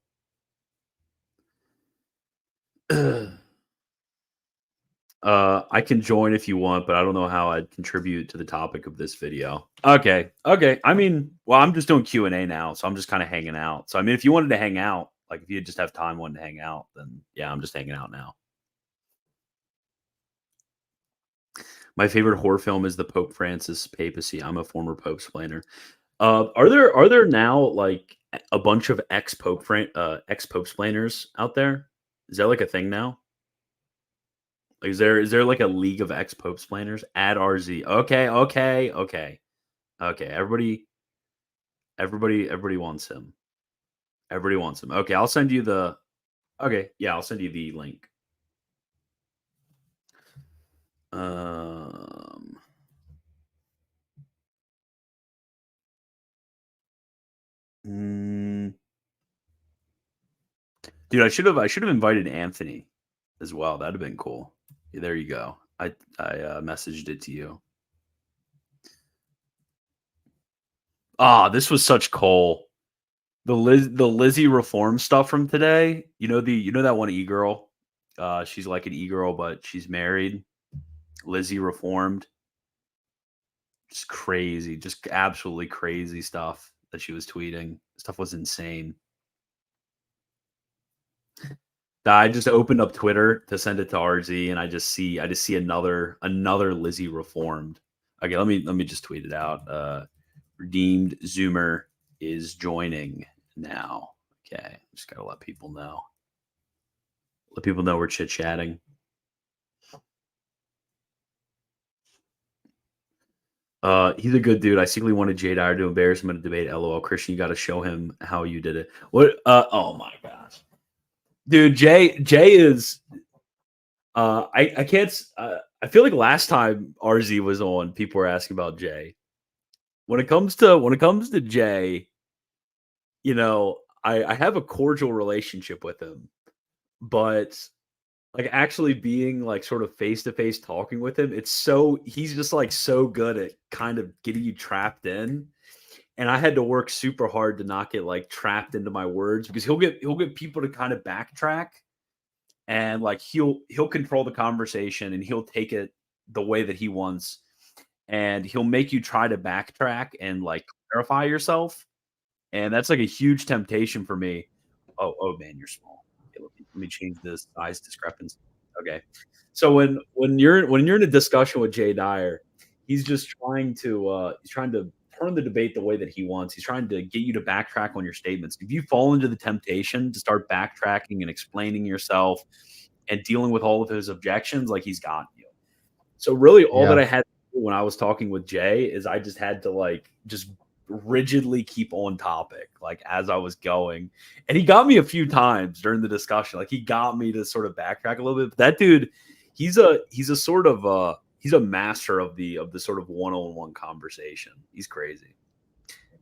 A: I can join if you want, but I don't know how I'd contribute to the topic of this video. Okay. I mean, well, I'm just doing Q&A now, so I'm just kind of hanging out. So I mean, if you wanted to hang out, like if you just have time wanting to hang out, then yeah, I'm just hanging out now. My favorite horror film is the Pope Francis Papacy. I'm a former Pope splainer. Are there now like a bunch of ex Pope splainers out there? Is that like a thing now? Like, is there like a league of ex Pope splainers? Add RZ. Okay. Everybody wants him. Everybody wants him. Okay, I'll send you the. Okay, yeah, I'll send you the link. Dude, I should have invited Anthony as well. That'd have been cool. Yeah, there you go. I messaged it to you. This was such coal. The Lizzie reform stuff from today. You know that one e-girl. She's like an e-girl, but she's married. Lizzie reformed. Just crazy, just absolutely crazy stuff that she was tweeting. Stuff was insane. I just opened up Twitter to send it to RZ, and I just see another Lizzie reformed. Okay, let me just tweet it out. Redeemed Zoomer is joining now. Okay, just gotta let people know. Let people know we're chit chatting. He's a good dude. I secretly wanted Jay Dyer to embarrass him in a debate. LOL, Christian, you got to show him how you did it. What? Oh my gosh, dude, Jay is. I can't. I feel like last time RZ was on, people were asking about Jay. When it comes to Jay, you know, I have a cordial relationship with him, but like actually being like sort of face to face talking with him, he's just like so good at kind of getting you trapped in. And I had to work super hard to not get like trapped into my words, because he'll get people to kind of backtrack, and like he'll control the conversation and he'll take it the way that he wants, and he'll make you try to backtrack and like clarify yourself. And that's like a huge temptation for me. Oh man, you're small. Okay, let me change this size discrepancy. Okay. So when you're in a discussion with Jay Dyer, he's just trying to turn the debate the way that he wants. He's trying to get you to backtrack on your statements. If you fall into the temptation to start backtracking and explaining yourself and dealing with all of his objections, like he's got you. So really all that I had to do when I was talking with Jay is I just had to like just rigidly keep on topic like as I was going, and he got me a few times during the discussion. Like he got me to sort of backtrack a little bit. But that dude, he's a sort of he's a master of the sort of one-on-one conversation. He's crazy.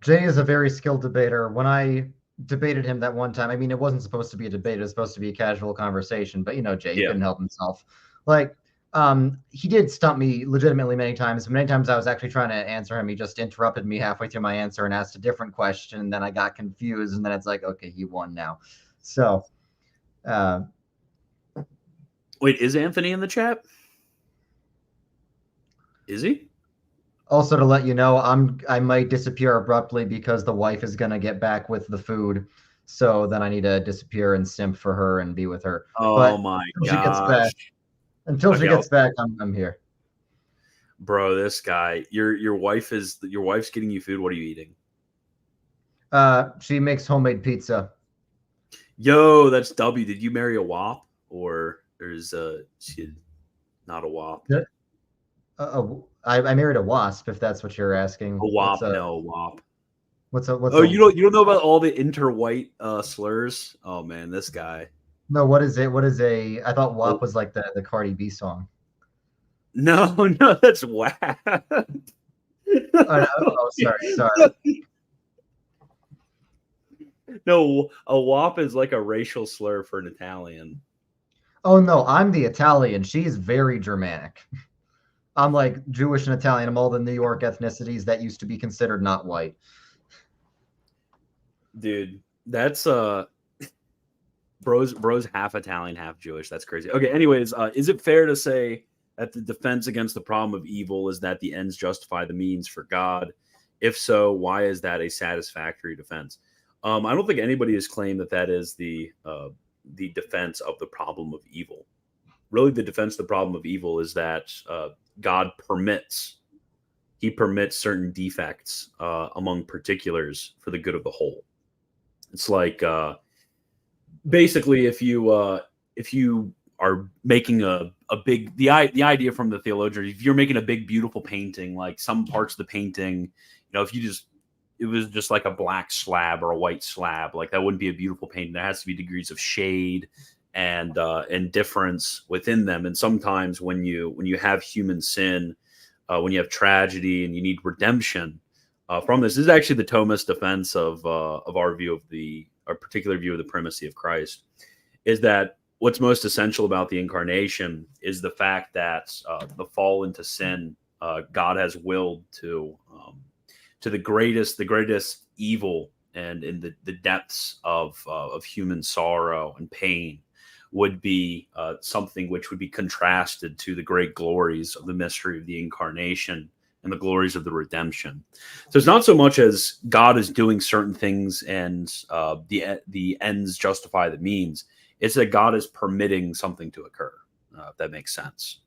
D: Jay is a very skilled debater. When I debated him that one time, I mean, it wasn't supposed to be a debate, it was supposed to be a casual conversation, but you know, Jay couldn't help himself. Like he did stump me legitimately many times. Many times I was actually trying to answer him. He just interrupted me halfway through my answer and asked a different question. And then I got confused, and then it's like, okay, he won now. So,
A: wait, is Anthony in the chat? Is he?
D: Also, to let you know, I might disappear abruptly because the wife is gonna get back with the food. So then I need to disappear and simp for her and be with her.
B: Oh
D: But
B: my
D: until she gets back,
B: gosh.
D: until she
B: Okay,
D: gets back, I'm here.
B: bro, this guy, your wife's getting you food. What are you eating?
D: She makes homemade pizza.
B: Yo, that's W. Did you marry a WAP or there's she not a WAP?
D: Yeah. I married a wasp, if that's what you're asking.
B: A
D: What's
B: WAP,
D: a
B: no WAP.
D: what's a what's
B: Oh,
D: a
B: you don't know about all the interwhite slurs? Oh man, this guy.
D: no? What is it? What is a? I thought
B: Oh,
D: WAP was like the Cardi B song.
B: no, no, that's WAP.
D: Oh, no, oh sorry.
B: No, a WAP is like a racial slur for an Italian.
D: Oh no, I'm the Italian. She's very Germanic. I'm like Jewish and Italian. I'm all the New York ethnicities that used to be considered not white.
B: Dude, that's bro's half Italian, half Jewish. That's crazy. Okay, anyways, is it fair to say that the defense against the problem of evil is that the ends justify the means for God? If so, why is that a satisfactory defense? I don't think anybody has claimed that that is the defense of the problem of evil. Really, the defense of the problem of evil is that God permits certain defects among particulars for the good of the whole. It's like basically if you are making a big the idea from the theologian, if you're making a big beautiful painting, like some parts of the painting, if it was just like a black slab or a white slab, like that wouldn't be a beautiful painting. There has to be degrees of shade and difference within them. And sometimes when you have human sin, when you have tragedy and you need redemption from this is actually the Thomist defense of our view of our particular view of the primacy of Christ, is that what's most essential about the incarnation is the fact that the fall into sin, God has willed to the greatest evil and in the depths of human sorrow and pain would be something which would be contrasted to the great glories of the mystery of the incarnation and the glories of the redemption. So it's not so much as God is doing certain things and the ends justify the means. It's that God is permitting something to occur, if that makes sense.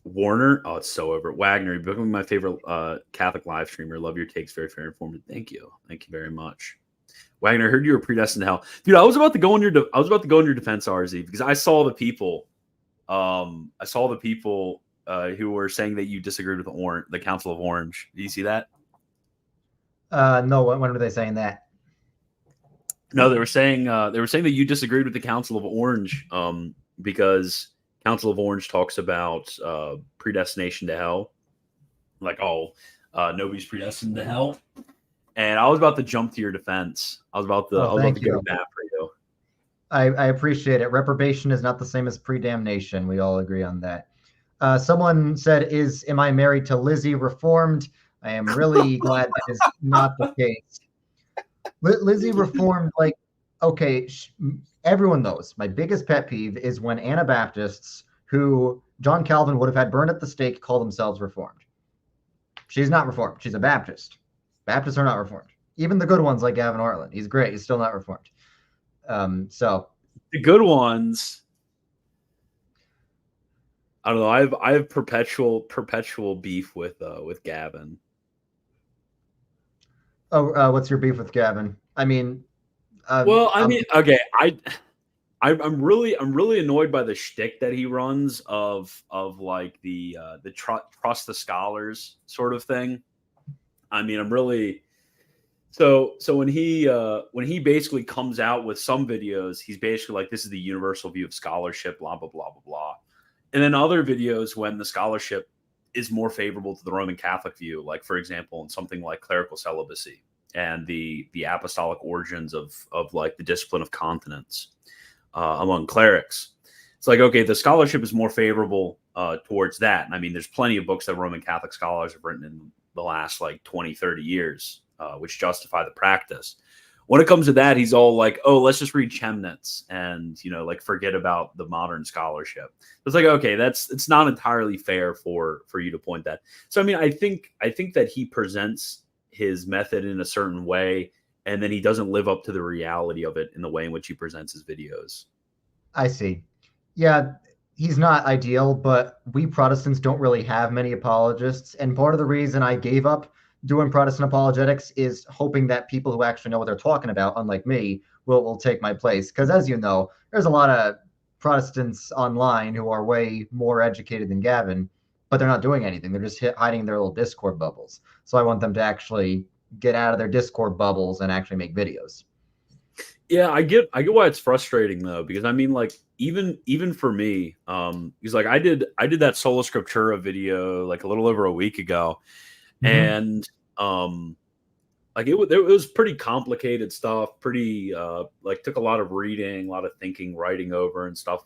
B: Warner, oh, it's so over. Wagner, you're becoming my favorite Catholic live streamer. Love your takes. Very, very informative. Thank you very much. Wagner, I heard you were predestined to hell, dude. I was about to go on your defense, RZ, because I saw the people. Who were saying that you disagreed with the Council of Orange. Did you see that?
D: No. When were they saying that?
B: No, they were saying that you disagreed with the Council of Orange because Council of Orange talks about predestination to hell, like nobody's predestined to hell. And I was about to jump to your defense. I was about to go to bat for you.
D: I appreciate it. Reprobation is not the same as predamnation. We all agree on that. Someone said, am I married to Lizzie Reformed? I am really glad that is not the case. Lizzie Reformed, like, okay, everyone knows my biggest pet peeve is when Anabaptists, who John Calvin would have had burned at the stake, call themselves Reformed. She's not Reformed. She's a Baptist. Baptists are not Reformed. Even the good ones like Gavin Ortland. He's great. He's still not Reformed. So
B: the good ones, I don't know. I have perpetual beef with Gavin.
D: Oh, what's your beef with Gavin? I mean,
B: okay. I'm really annoyed by the shtick that he runs of like the trust the scholars sort of thing. I mean, I'm really so when he basically comes out with some videos, he's basically like, this is the universal view of scholarship, blah blah blah blah blah, and then other videos when the scholarship is more favorable to the Roman Catholic view, like for example in something like clerical celibacy and the apostolic origins of like the discipline of continence among clerics. It's like, okay, the scholarship is more favorable towards that. And I mean, there's plenty of books that Roman Catholic scholars have written in the last like 20, 30 years, which justify the practice.
A: when it comes to that, he's all like, "Oh, let's just read Chemnitz and like forget about the modern scholarship." It's like, okay, it's not entirely fair for you to point that. So I mean, I think that he presents his method in a certain way, and then he doesn't live up to the reality of it in the way in which he presents his videos.
D: I see. Yeah, he's not ideal, but we Protestants don't really have many apologists. And part of the reason I gave up doing Protestant apologetics is hoping that people who actually know what they're talking about, unlike me, will take my place. Because as you know, there's a lot of Protestants online who are way more educated than Gavin, but they're not doing anything. They're just hiding in their little Discord bubbles. So I want them to actually get out of their Discord bubbles and actually make videos.
A: Yeah, I get why it's frustrating though, because I mean, like even for me, because like I did that Sola Scriptura video like a little over a week ago, and like it was pretty complicated stuff, pretty like took a lot of reading, a lot of thinking, writing over and stuff,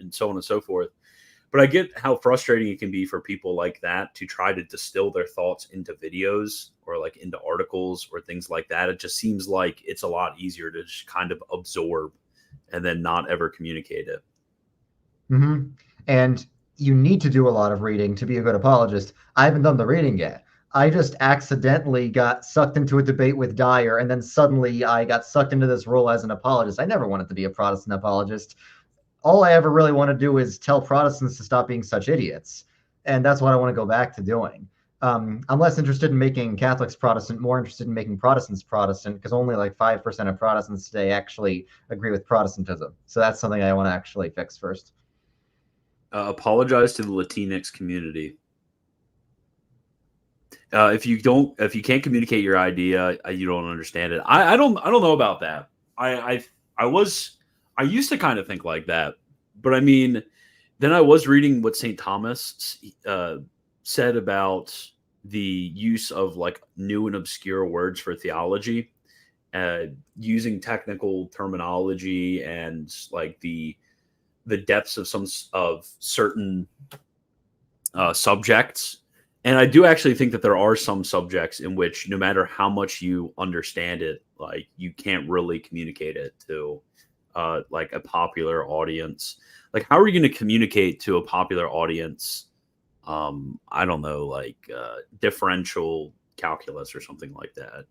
A: and so on and so forth. But I get how frustrating it can be for people like that to try to distill their thoughts into videos or like into articles or things like that. It just seems like it's a lot easier to just kind of absorb and then not ever communicate it.
D: And you need to do a lot of reading to be a good apologist. I haven't done the reading yet. I just accidentally got sucked into a debate with Dyer, and then suddenly I got sucked into this role as an apologist. I never wanted to be a Protestant apologist. All I ever really want to do is tell Protestants to stop being such idiots. And that's what I want to go back to doing. I'm less interested in making Catholics Protestant, more interested in making Protestants Protestant, because only like 5% of Protestants today actually agree with Protestantism. So that's something I want to actually fix first.
A: Apologize to the Latinx community. If you can't communicate your idea, you don't understand it. I don't know about that. I used to kind of think like that, but I mean, then I was reading what St. Thomas said about the use of like new and obscure words for theology, using technical terminology and like the depths of certain subjects. And I do actually think that there are some subjects in which no matter how much you understand it, like you can't really communicate it to like a popular audience. Like, how are you going to communicate to a popular audience? I don't know, like differential calculus or something like that.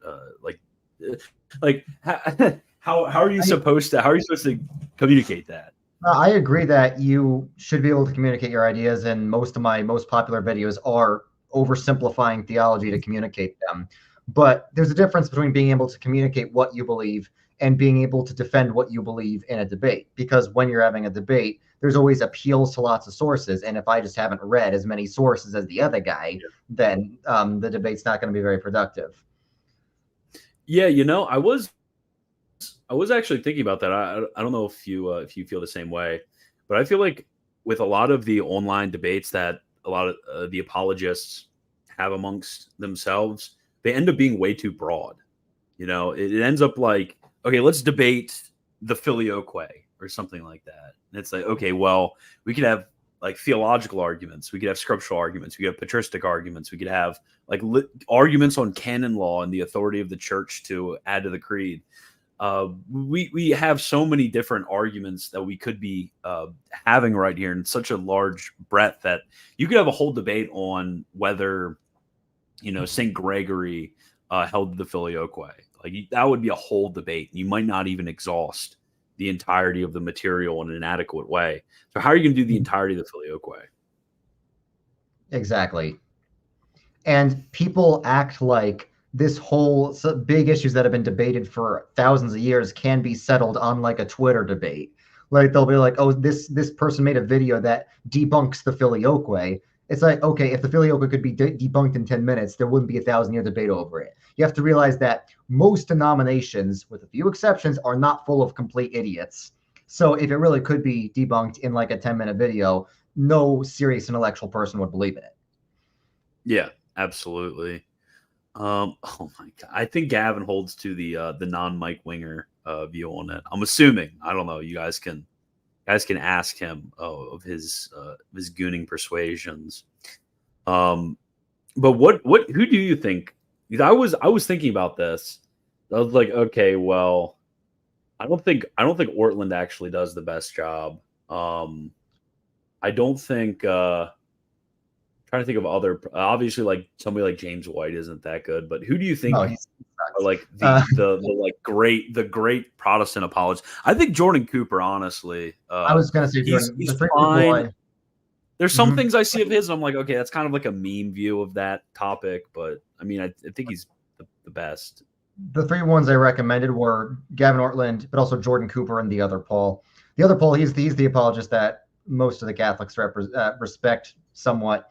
A: How are you supposed to communicate that?
D: I agree that you should be able to communicate your ideas, and most of my most popular videos are oversimplifying theology to communicate them. But there's a difference between being able to communicate what you believe and being able to defend what you believe in a debate. Because when you're having a debate, there's always appeals to lots of sources. And if I just haven't read as many sources as the other guy, then the debate's not going to be very productive.
A: Yeah, I was actually thinking about that. I don't know if you feel the same way, but I feel like with a lot of the online debates that a lot of the apologists have amongst themselves, they end up being way too broad. It ends up like, okay, let's debate the filioque or something like that. And it's like, okay, well, we could have like theological arguments, we could have scriptural arguments, we could have patristic arguments, we could have like arguments on canon law and the authority of the church to add to the creed. We have so many different arguments that we could be having right here in such a large breadth that you could have a whole debate on whether, St. Gregory held the filioque. Like that would be a whole debate. You might not even exhaust the entirety of the material in an adequate way. So how are you going to do the entirety of the filioque?
D: Exactly. And people act like this whole big issues that have been debated for thousands of years can be settled on like a Twitter debate. Like they'll be like, oh, this person made a video that debunks the filioque. It's like, okay, if the filioque could be debunked in 10 minutes, there wouldn't be a 1,000-year debate over it. You have to realize that most denominations, with a few exceptions, are not full of complete idiots. So if it really could be debunked in like a 10-minute video, no serious intellectual person would believe in it.
A: Yeah, absolutely. Oh my God. I think Gavin holds to the non-Mike Winger view on it. I'm assuming. I don't know. You guys can ask him of his gooning persuasions. But who do you think? I was thinking about this. I was like, okay, well, I don't think Ortland actually does the best job. I don't think. Trying to think of other. Obviously, like somebody like James White isn't that good. But who do you think?
D: No,
A: Are like the great Protestant apologists? I think Jordan Cooper, honestly.
D: I was gonna say
A: he's
D: the
A: fine. There's some
D: Mhm.
A: things I see of his, and I'm like, okay, that's kind of like a meme view of that topic. But I mean, I think he's the best.
D: The three ones I recommended were Gavin Ortland, but also Jordan Cooper and the other Paul. The other Paul, he's the apologist that most of the Catholics respect somewhat.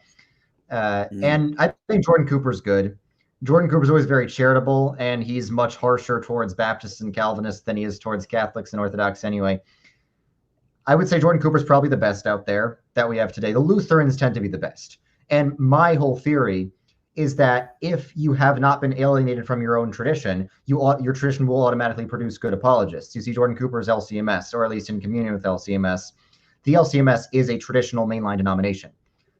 D: And I think Jordan Cooper's good. Jordan Cooper's always very charitable, and he's much harsher towards Baptists and Calvinists than he is towards Catholics and Orthodox anyway. I would say Jordan Cooper's probably the best out there that we have today. The Lutherans tend to be the best. And my whole theory is that if you have not been alienated from your own tradition, your tradition will automatically produce good apologists. You see Jordan Cooper's LCMS, or at least in communion with LCMS. The LCMS is a traditional mainline denomination.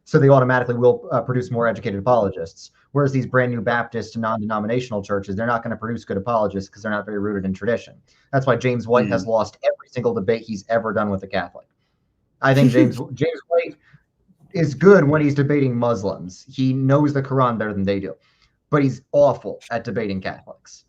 D: So they automatically will produce more educated apologists. Whereas these brand new Baptist and non-denominational churches, they're not going to produce good apologists because they're not very rooted in tradition. That's why James White has lost every single debate he's ever done with a Catholic. I think James White is good when he's debating Muslims. He knows the Quran better than they do, but he's awful at debating Catholics.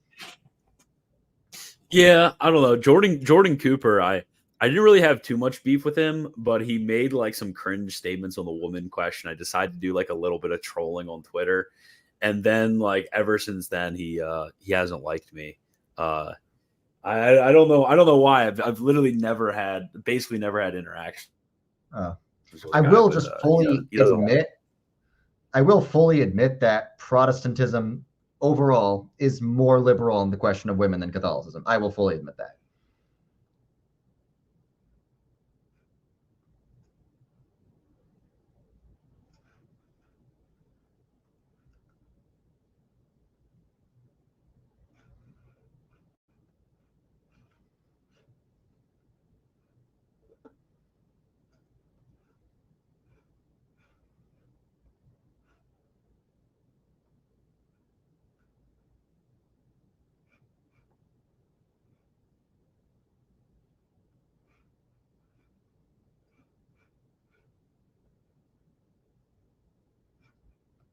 A: Yeah, I don't know. Jordan Cooper, I didn't really have too much beef with him, but he made like some cringe statements on the woman question. I decided to do like a little bit of trolling on Twitter. And then like ever since then he hasn't liked me. I don't know why. I've literally basically never had interaction.
D: I will just fully admit that Protestantism overall is more liberal on the question of women than Catholicism. I will fully admit that.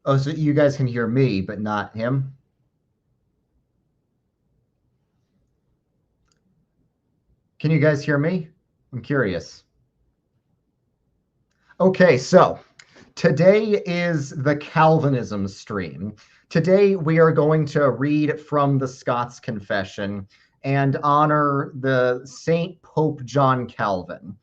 D: Oh, so you guys can hear me, but not him? Can you guys hear me? I'm curious. Okay, so today is the Calvinism stream. Today we are going to read from the Scots Confession and honor the Saint Pope John Calvin.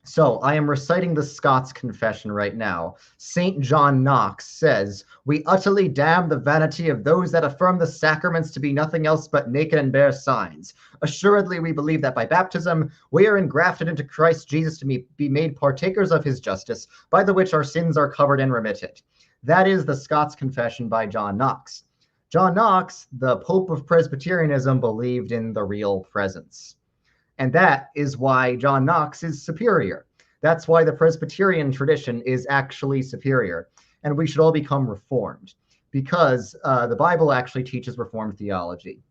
D: So I am reciting the Scots Confession right now. St. John Knox says, "We utterly damn the vanity of those that affirm the sacraments to be nothing else but naked and bare signs. Assuredly, we believe that by baptism we are engrafted into Christ Jesus to be made partakers of his justice, by the which our sins are covered and remitted." That is the Scots Confession by John Knox. John Knox, the Pope of Presbyterianism, believed in the real presence. And that is why John Knox is superior. That's why the Presbyterian tradition is actually superior. And we should all become reformed because the Bible actually teaches reformed theology.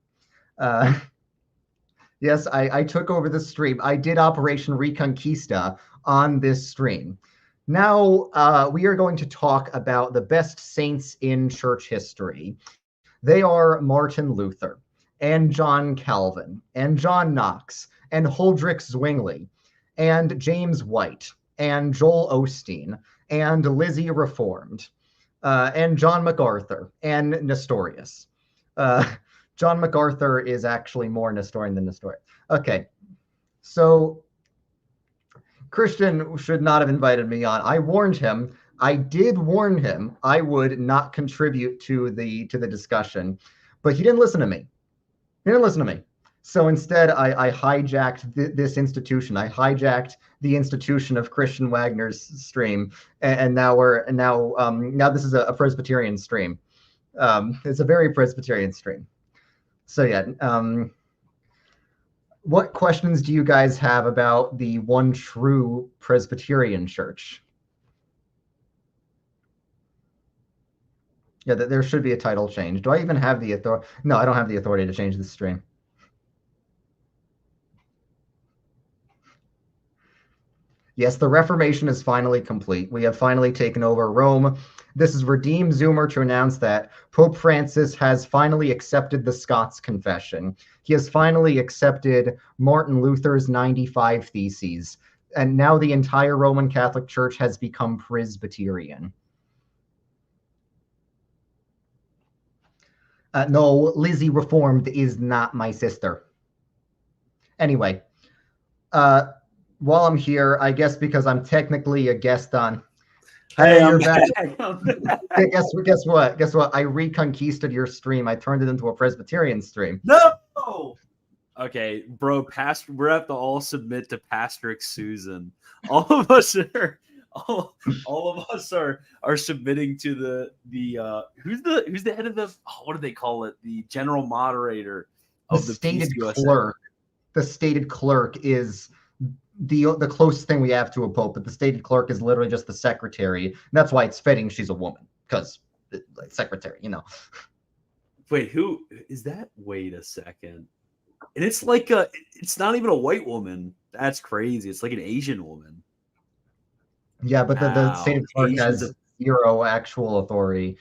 D: Yes, I took over the stream. I did Operation Reconquista on this stream. Now we are going to talk about the best saints in church history. They are Martin Luther and John Calvin and John Knox and Huldrych Zwingli, and James White, and Joel Osteen, and Lizzie Reformed, and John MacArthur, and Nestorius. John MacArthur is actually more Nestorian than Nestorius. Okay, so Christian should not have invited me on. I warned him. I did warn him I would not contribute to the discussion, but he didn't listen to me. He didn't listen to me. So instead, I hijacked this institution. I hijacked the institution of Christian Wagner's stream, and now this is a Presbyterian stream. It's a very Presbyterian stream. So yeah, what questions do you guys have about the one true Presbyterian church? Yeah, there should be a title change. Do I even have the authority? No, I don't have the authority to change the stream. Yes, the Reformation is finally complete. We have finally taken over Rome. This is Redeem Zoomer to announce that Pope Francis has finally accepted the Scots Confession. He has finally accepted Martin Luther's 95 Theses. And now the entire Roman Catholic Church has become Presbyterian. No, Lizzie Reformed is not my sister. Anyway, while I'm here, I guess because I'm technically a guest on.
A: Hey, I'm
D: back.
A: back.
D: Guess what? Guess what? I reconquisted your stream. I turned it into a Presbyterian stream.
A: No. Okay, bro. We're have to all submit to Pastor Susan. All of us are. All of us are submitting to the who's the head of the what do they call it, the general moderator of the
D: stated
A: PCUSA.
D: clerk. The stated clerk is the closest thing we have to a pope, but the stated clerk is literally just the secretary. And that's why it's fitting she's a woman, because like secretary, you know.
A: Wait, who is that? Wait a second. And it's like it's not even a white woman. That's crazy. It's like an Asian woman.
D: Yeah, but the stated clerk has zero actual authority.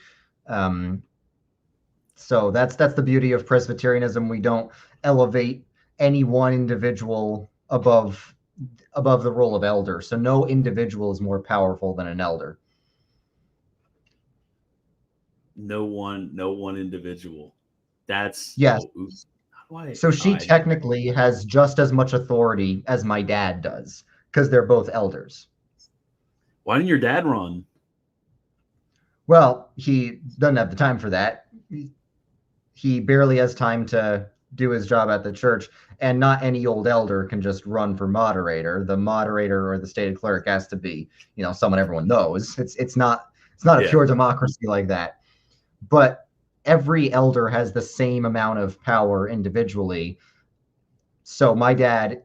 D: So that's the beauty of Presbyterianism. We don't elevate any one individual above the role of elder. So no individual is more powerful than an elder.
A: No one individual. That's
D: yes. So she technically has just as much authority as my dad does, because they're both elders.
A: Why didn't your dad run?
D: Well, he doesn't have the time for that. He barely has time to do his job at the church, and not any old elder can just run for moderator. The moderator or the stated cleric has to be, someone everyone knows. It's not a pure democracy like that. But every elder has the same amount of power individually. So my dad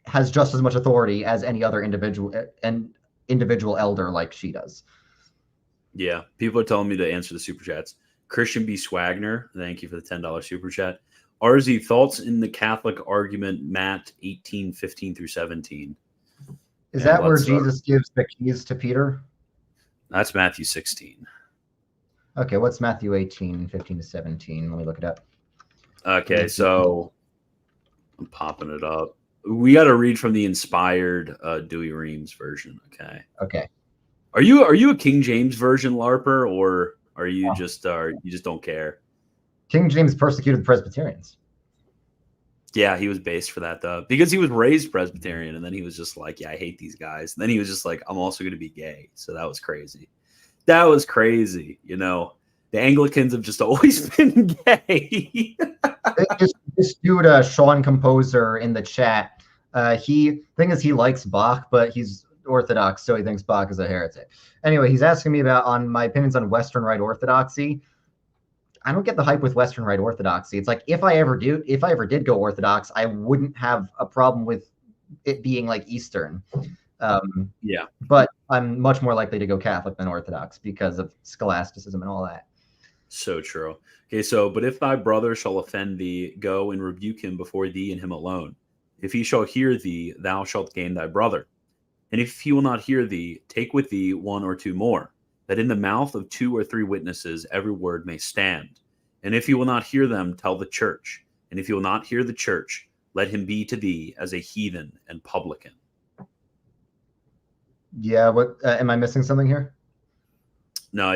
D: has just as much authority as any other individual elder like she does.
A: Yeah, people are telling me to answer the super chats. Christian B. Swagner, thank you for the $10 super chat. RZ, thoughts in the Catholic argument, Matt 18:15 through 17.
D: Is that where Jesus gives the keys to Peter?
A: That's Matthew 16.
D: Okay, what's Matthew 18:15 to 17? Let me look it up.
A: Okay, so I'm popping it up. We got to read from the inspired Dewey Reams version. Okay. Are you a King James version LARPer, or are you just don't care?
D: King James persecuted the Presbyterians.
A: Yeah, he was based for that though, because he was raised Presbyterian, and then he was just like, yeah, I hate these guys. And then he was just like, I'm also going to be gay. So that was crazy. The Anglicans have just always been gay.
D: this dude, Sean Composer in the chat, he likes Bach, but he's Orthodox, so he thinks Bach is a heretic. Anyway, he's asking me on my opinions on Western Rite Orthodoxy. I don't get the hype with Western Rite Orthodoxy. It's like if I ever did go Orthodox, I wouldn't have a problem with it being like Eastern.
A: Yeah.
D: But I'm much more likely to go Catholic than Orthodox because of scholasticism and all that.
A: So true. Okay, but if thy brother shall offend thee, go and rebuke him before thee and him alone. If he shall hear thee, thou shalt gain thy brother. And if he will not hear thee, take with thee one or two more, that in the mouth of 2 or 3 witnesses every word may stand. And if he will not hear them, tell the church. And if he will not hear the church, let him be to thee as a heathen and publican.
D: Yeah, what am I missing something here?
A: No,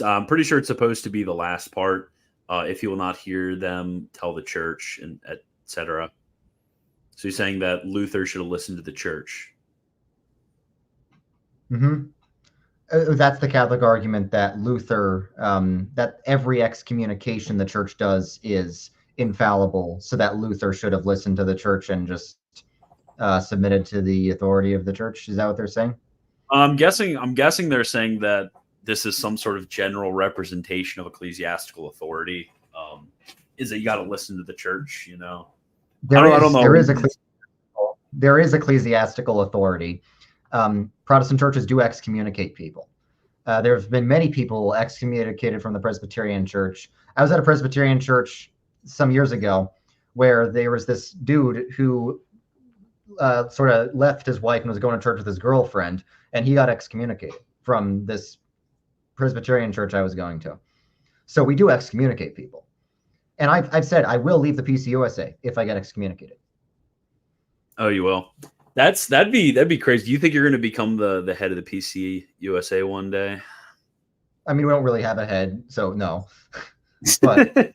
A: I'm pretty sure it's supposed to be the last part. If you will not hear them, tell the church, and etc. So he's saying that Luther should have listened to the church.
D: Mm-hmm. That's the Catholic argument that Luther, that every excommunication the church does is infallible, so that Luther should have listened to the church and just submitted to the authority of the church. Is that what they're saying?
A: I'm guessing they're saying that this is some sort of general representation of ecclesiastical authority. Is that you got to listen to the church, I don't know.
D: There is ecclesiastical authority. Protestant churches do excommunicate people. There have been many people excommunicated from the Presbyterian Church. I was at a Presbyterian church some years ago where there was this dude who sort of left his wife and was going to church with his girlfriend, and he got excommunicated from this Presbyterian church I was going to. So we do excommunicate people. And I've said I will leave the PCUSA if I get excommunicated.
A: Oh, you will? That'd be crazy. Do you think you're going to become the head of the PCUSA one day?
D: I mean, we don't really have a head, so no. But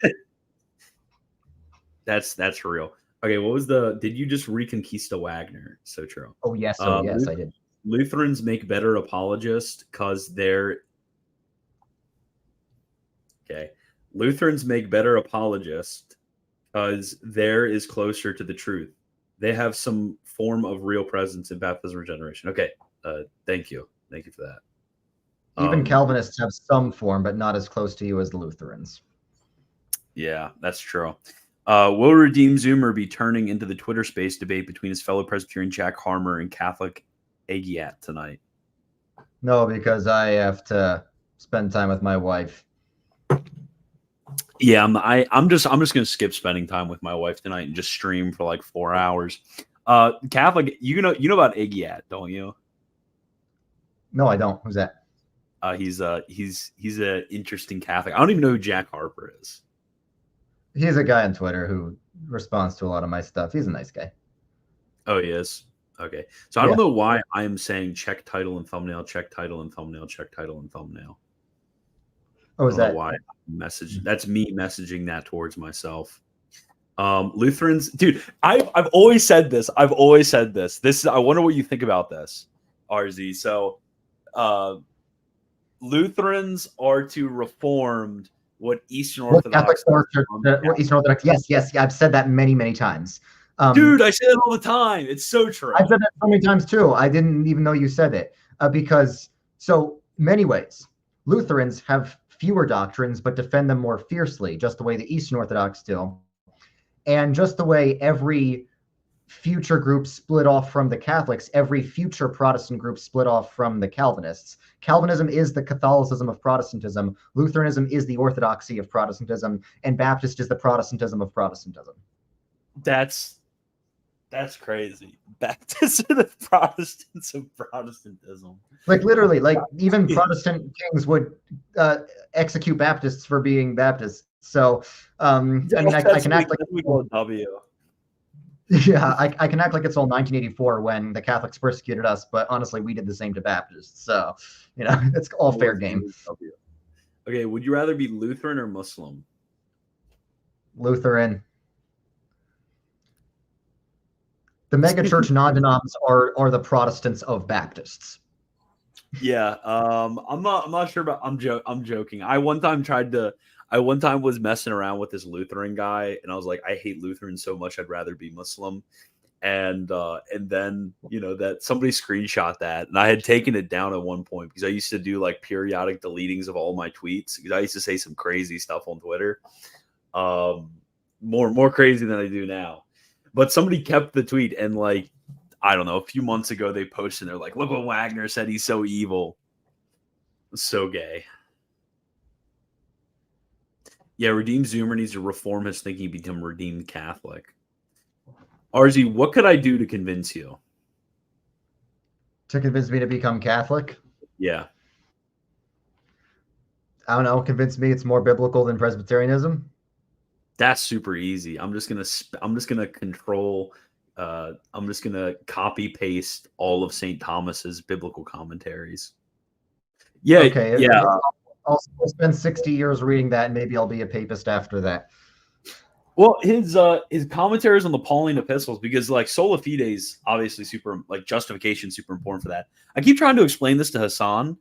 A: that's real. Okay, did you just reconquista Wagner? So true.
D: Oh yes, yes, I did.
A: Lutherans make better apologists because they're okay. Lutherans make better apologists because there is closer to the truth. They have some form of real presence in baptism regeneration. Okay, thank you for that.
D: Even Calvinists have some form, but not as close to you as the Lutherans.
A: Yeah, that's true. Will Redeem Zoomer be turning into the Twitter space debate between his fellow Presbyterian Jack Harmer and Catholic Agiat tonight?
D: No, because I have to spend time with my wife.
A: Yeah, I'm just gonna skip spending time with my wife tonight and just stream for like 4 hours. Catholic, you know about Agiat, don't you?
D: No, I don't. Who's that?
A: He's an interesting Catholic. I don't even know who Jack Harper is.
D: He's a guy on Twitter who responds to a lot of my stuff. He's a nice guy.
A: Oh, he is? Okay. So I don't know why I am saying check title and thumbnail, check title and thumbnail, check title and thumbnail.
D: Oh, is that
A: why that's me messaging that towards myself. Lutherans, dude, I've always said this. I wonder what you think about this, RZ. So Lutherans are to Reformed what Eastern Orthodox
D: Eastern Orthodox. Yes, I've said that many times.
A: Dude, I say that all the time. It's so true.
D: I've said that so many times too. I didn't even know you said it because so many ways Lutherans have fewer doctrines but defend them more fiercely, just the way the Eastern Orthodox do, and just the way every future group split off from the Catholics, every future Protestant group split off from the Calvinists. Calvinism is the Catholicism of Protestantism. Lutheranism is the orthodoxy of Protestantism, and Baptist is the Protestantism of Protestantism.
A: That's crazy. Baptists are the Protestants of Protestantism.
D: Like literally, like even Protestant kings would execute Baptists for being Baptists. So I mean, I can act like
A: W.
D: Yeah, I can act like it's all 1984 when the Catholics persecuted us, but honestly, we did the same to Baptists. So, it's all fair game.
A: Okay, would you rather be Lutheran or Muslim?
D: Lutheran. The megachurch non-denoms are the Protestants of Baptists.
A: Yeah, I'm not sure about. I'm joking. I one time was messing around with this Lutheran guy, and I was like, I hate Lutherans so much, I'd rather be Muslim. And then that somebody screenshot that, and I had taken it down at one point because I used to do like periodic deletings of all my tweets because I used to say some crazy stuff on Twitter, more crazy than I do now. But somebody kept the tweet, and like I don't know, a few months ago they posted, they're like, look what Wagner said, he's so evil, so gay. Yeah, Redeemed Zoomer needs to reform his thinking, become Redeemed Catholic. RZ, what could I do to convince you?
D: To convince me to become Catholic?
A: Yeah.
D: I don't know. Convince me it's more biblical than Presbyterianism?
A: That's super easy. I'm just gonna copy paste all of St. Thomas's biblical commentaries. Yeah.
D: Okay.
A: Yeah.
D: I'll spend 60 years reading that, and maybe I'll be a papist after that.
A: Well, his commentaries on the Pauline epistles, because like sola fide is obviously super, like justification, super important for that. I keep trying to explain this to Hassan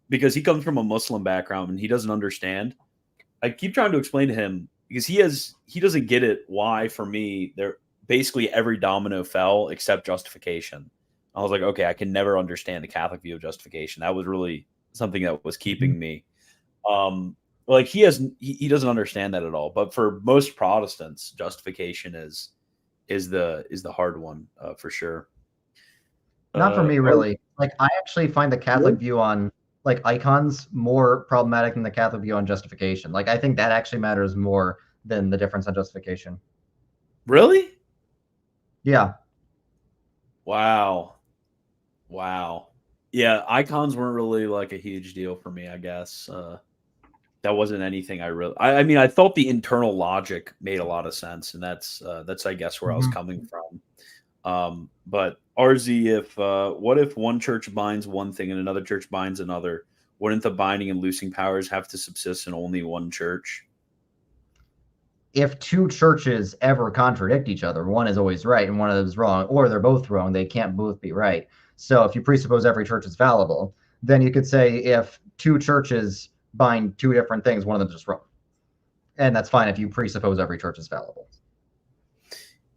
A: because he comes from a Muslim background and he doesn't understand. I keep trying to explain to him because he doesn't get it. Why for me, there basically every domino fell except justification. I was like, okay, I can never understand the Catholic view of justification. That was really something that was keeping me. Like he doesn't understand that at all. But for most Protestants, justification is the hard one for sure.
D: Not for me, really. Like I actually find the Catholic view on like icons more problematic than the Catholic view on justification. Like I think that actually matters more than the difference on justification.
A: Really?
D: Yeah.
A: Wow. Yeah, icons weren't really like a huge deal for me, I guess. That wasn't anything I mean, I thought the internal logic made a lot of sense, and that's I guess where I was coming from. But RZ, if what if one church binds one thing and another church binds another? Wouldn't the binding and loosing powers have to subsist in only one church?
D: If two churches ever contradict each other, one is always right and one of them is wrong, or they're both wrong, they can't both be right. So if you presuppose every church is fallible, then you could say if two churches bind two different things, one of them is just wrong. And that's fine if you presuppose every church is fallible.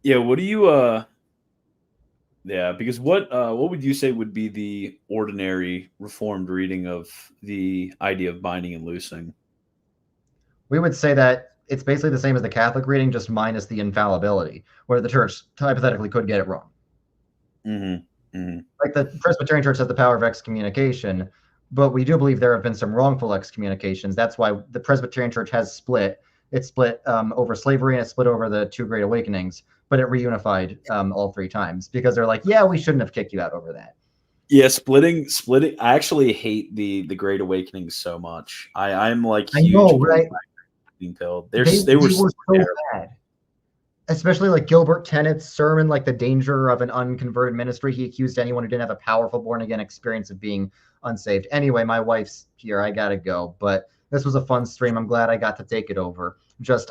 A: Yeah, what do you yeah, because what would you say would be the ordinary reformed reading of the idea of binding and loosing?
D: We would say that it's basically the same as the Catholic reading, just minus the infallibility, where the church hypothetically could get it wrong. Like the Presbyterian Church has the power of excommunication, but we do believe there have been some wrongful excommunications. That's why the Presbyterian Church has split. It split over slavery and it split over the two Great Awakenings, but it reunified all three times because they're like, yeah, we shouldn't have kicked you out over that.
A: Yeah, splitting. I actually hate the Great Awakening so much. I'm like huge.
D: I know, right?
A: Pill.
D: They were so bad. Especially like Gilbert Tennant's sermon, like the danger of an unconverted ministry. He accused anyone who didn't have a powerful born again experience of being unsaved. Anyway, my wife's here. I gotta go. But this was a fun stream. I'm glad I got to take it over.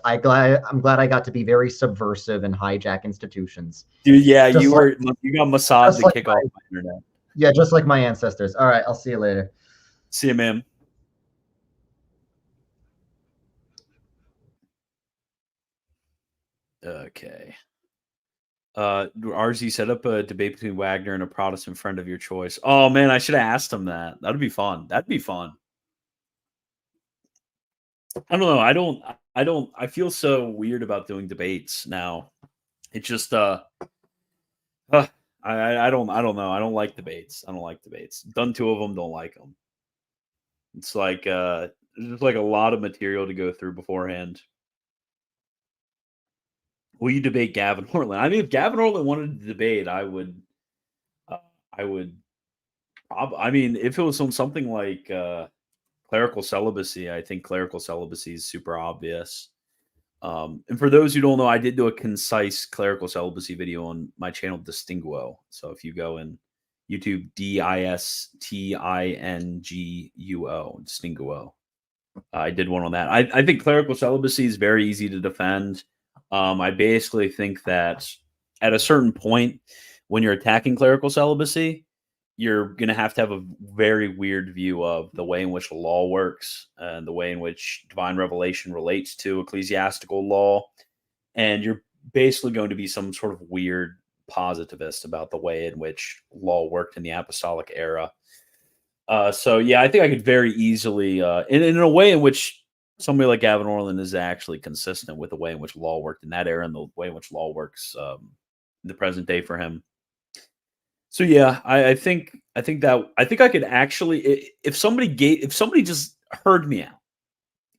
D: I'm glad I got to be very subversive and hijack institutions.
A: Dude, yeah, you got massaged to kick off my internet.
D: Yeah, just like my ancestors. All right, I'll see you later.
A: See you, man. Okay. RZ set up a debate between Wagner and a Protestant friend of your choice. Oh man, I should have asked him that. That'd be fun. That'd be fun. I don't know. I feel so weird about doing debates now. It's just I don't know. I don't like debates. Done two of them, don't like them. It's like there's just like a lot of material to go through beforehand. Will you debate Gavin Ortlund? I mean, if Gavin Ortlund wanted to debate, I would. I mean, if it was on something like clerical celibacy, I think clerical celibacy is super obvious. And for those who don't know, I did do a concise clerical celibacy video on my channel Distinguo. So if you go in YouTube, DISTINGUO, Distinguo, I did one on that. I think clerical celibacy is very easy to defend. I basically think that at a certain point, when you're attacking clerical celibacy, you're going to have a very weird view of the way in which law works and the way in which divine revelation relates to ecclesiastical law. And you're basically going to be some sort of weird positivist about the way in which law worked in the apostolic era. So, yeah, I think I could very easily, in a way in which somebody like Gavin Ortlund is actually consistent with the way in which law worked in that era and the way in which law works in the present day for him. So yeah, I think I could actually, if somebody just heard me out,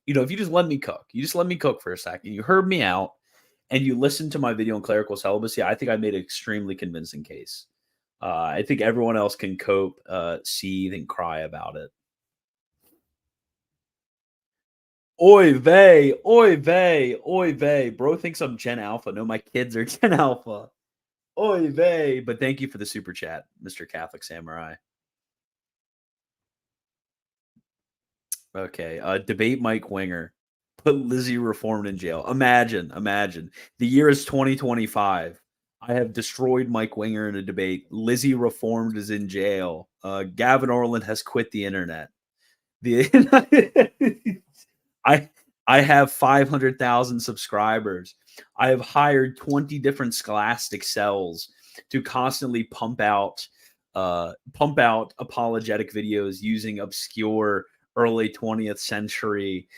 A: if you just let me cook for a second, you heard me out and you listened to my video on clerical celibacy, I think I made an extremely convincing case. I think everyone else can cope, seethe, and cry about it. Oy vey, oy vey, oy vey. Bro thinks I'm Gen Alpha. No, my kids are Gen Alpha. Oy vey. But thank you for the super chat, Mr. Catholic Samurai. Okay. Debate Mike Winger. Put Lizzie Reformed in jail. Imagine. The year is 2025. I have destroyed Mike Winger in a debate. Lizzie Reformed is in jail. Gavin Ortlund has quit the internet. I have 500,000 subscribers. I have hired 20 different scholastic cells to constantly pump out apologetic videos using obscure early 20th century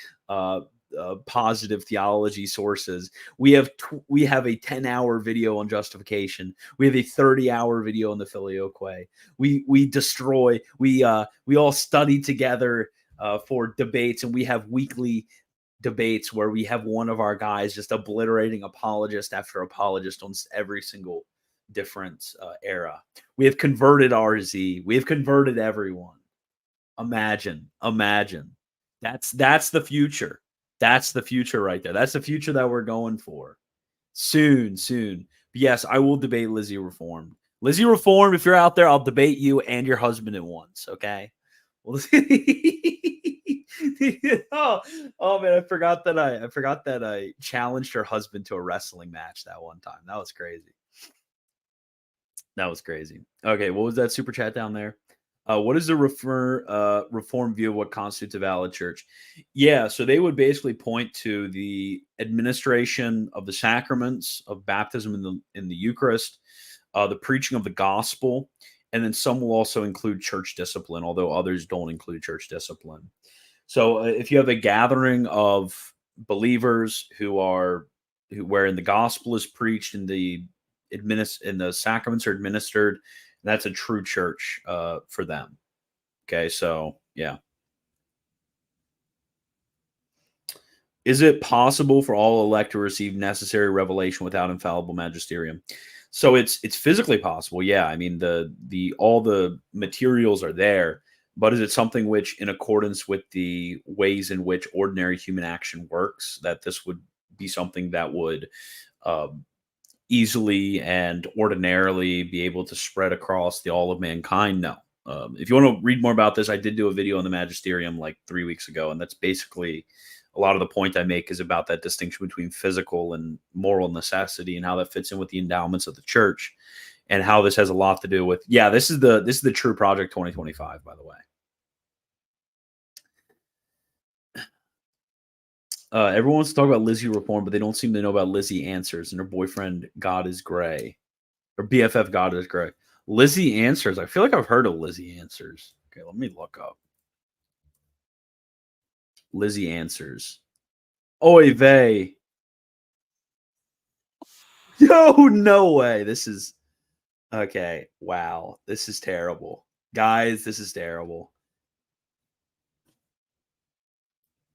A: positive theology sources. We have a 10-hour video on justification. We have a 30-hour video on the filioque. We destroy. We all study together for debates, and we have weekly debates where we have one of our guys just obliterating apologist after apologist on every single different era. We have converted RZ. We have converted everyone. Imagine. That's the future. That's the future right there. That's the future that we're going for. Soon. But yes, I will debate Lizzie Reformed. Lizzie Reformed, if you're out there, I'll debate you and your husband at once, okay? Well, oh man, I forgot that I challenged her husband to a wrestling match that one time. That was crazy. Okay, what was that super chat down there? What is the reform view of what constitutes a valid church? Yeah, so they would basically point to the administration of the sacraments of baptism in the Eucharist, the preaching of the gospel, and then some will also include church discipline, although others don't include church discipline. So if you have a gathering of believers wherein the gospel is preached and the sacraments are administered, that's a true church for them. Okay, so yeah. Is it possible for all elect to receive necessary revelation without infallible magisterium? So it's physically possible. Yeah, I mean all the materials are there, but is it something which, in accordance with the ways in which ordinary human action works, that this would be something that would easily and ordinarily be able to spread across the all of mankind? No. If you want to read more about this, I did do a video on the magisterium like 3 weeks ago, and that's basically a lot of the point I make is about that distinction between physical and moral necessity and how that fits in with the endowments of the church, and how this has a lot to do with, yeah, this is the True Project 2025, by the way. Everyone wants to talk about Lizzie Reform, but they don't seem to know about Lizzie Answers and her boyfriend God is Gray, or BFF God is Gray. Lizzie Answers. I feel like I've heard of Lizzie Answers. Okay, let me look up Lizzie Answers. Oy vey. No way. This is okay. Wow, this is terrible, guys. This is terrible.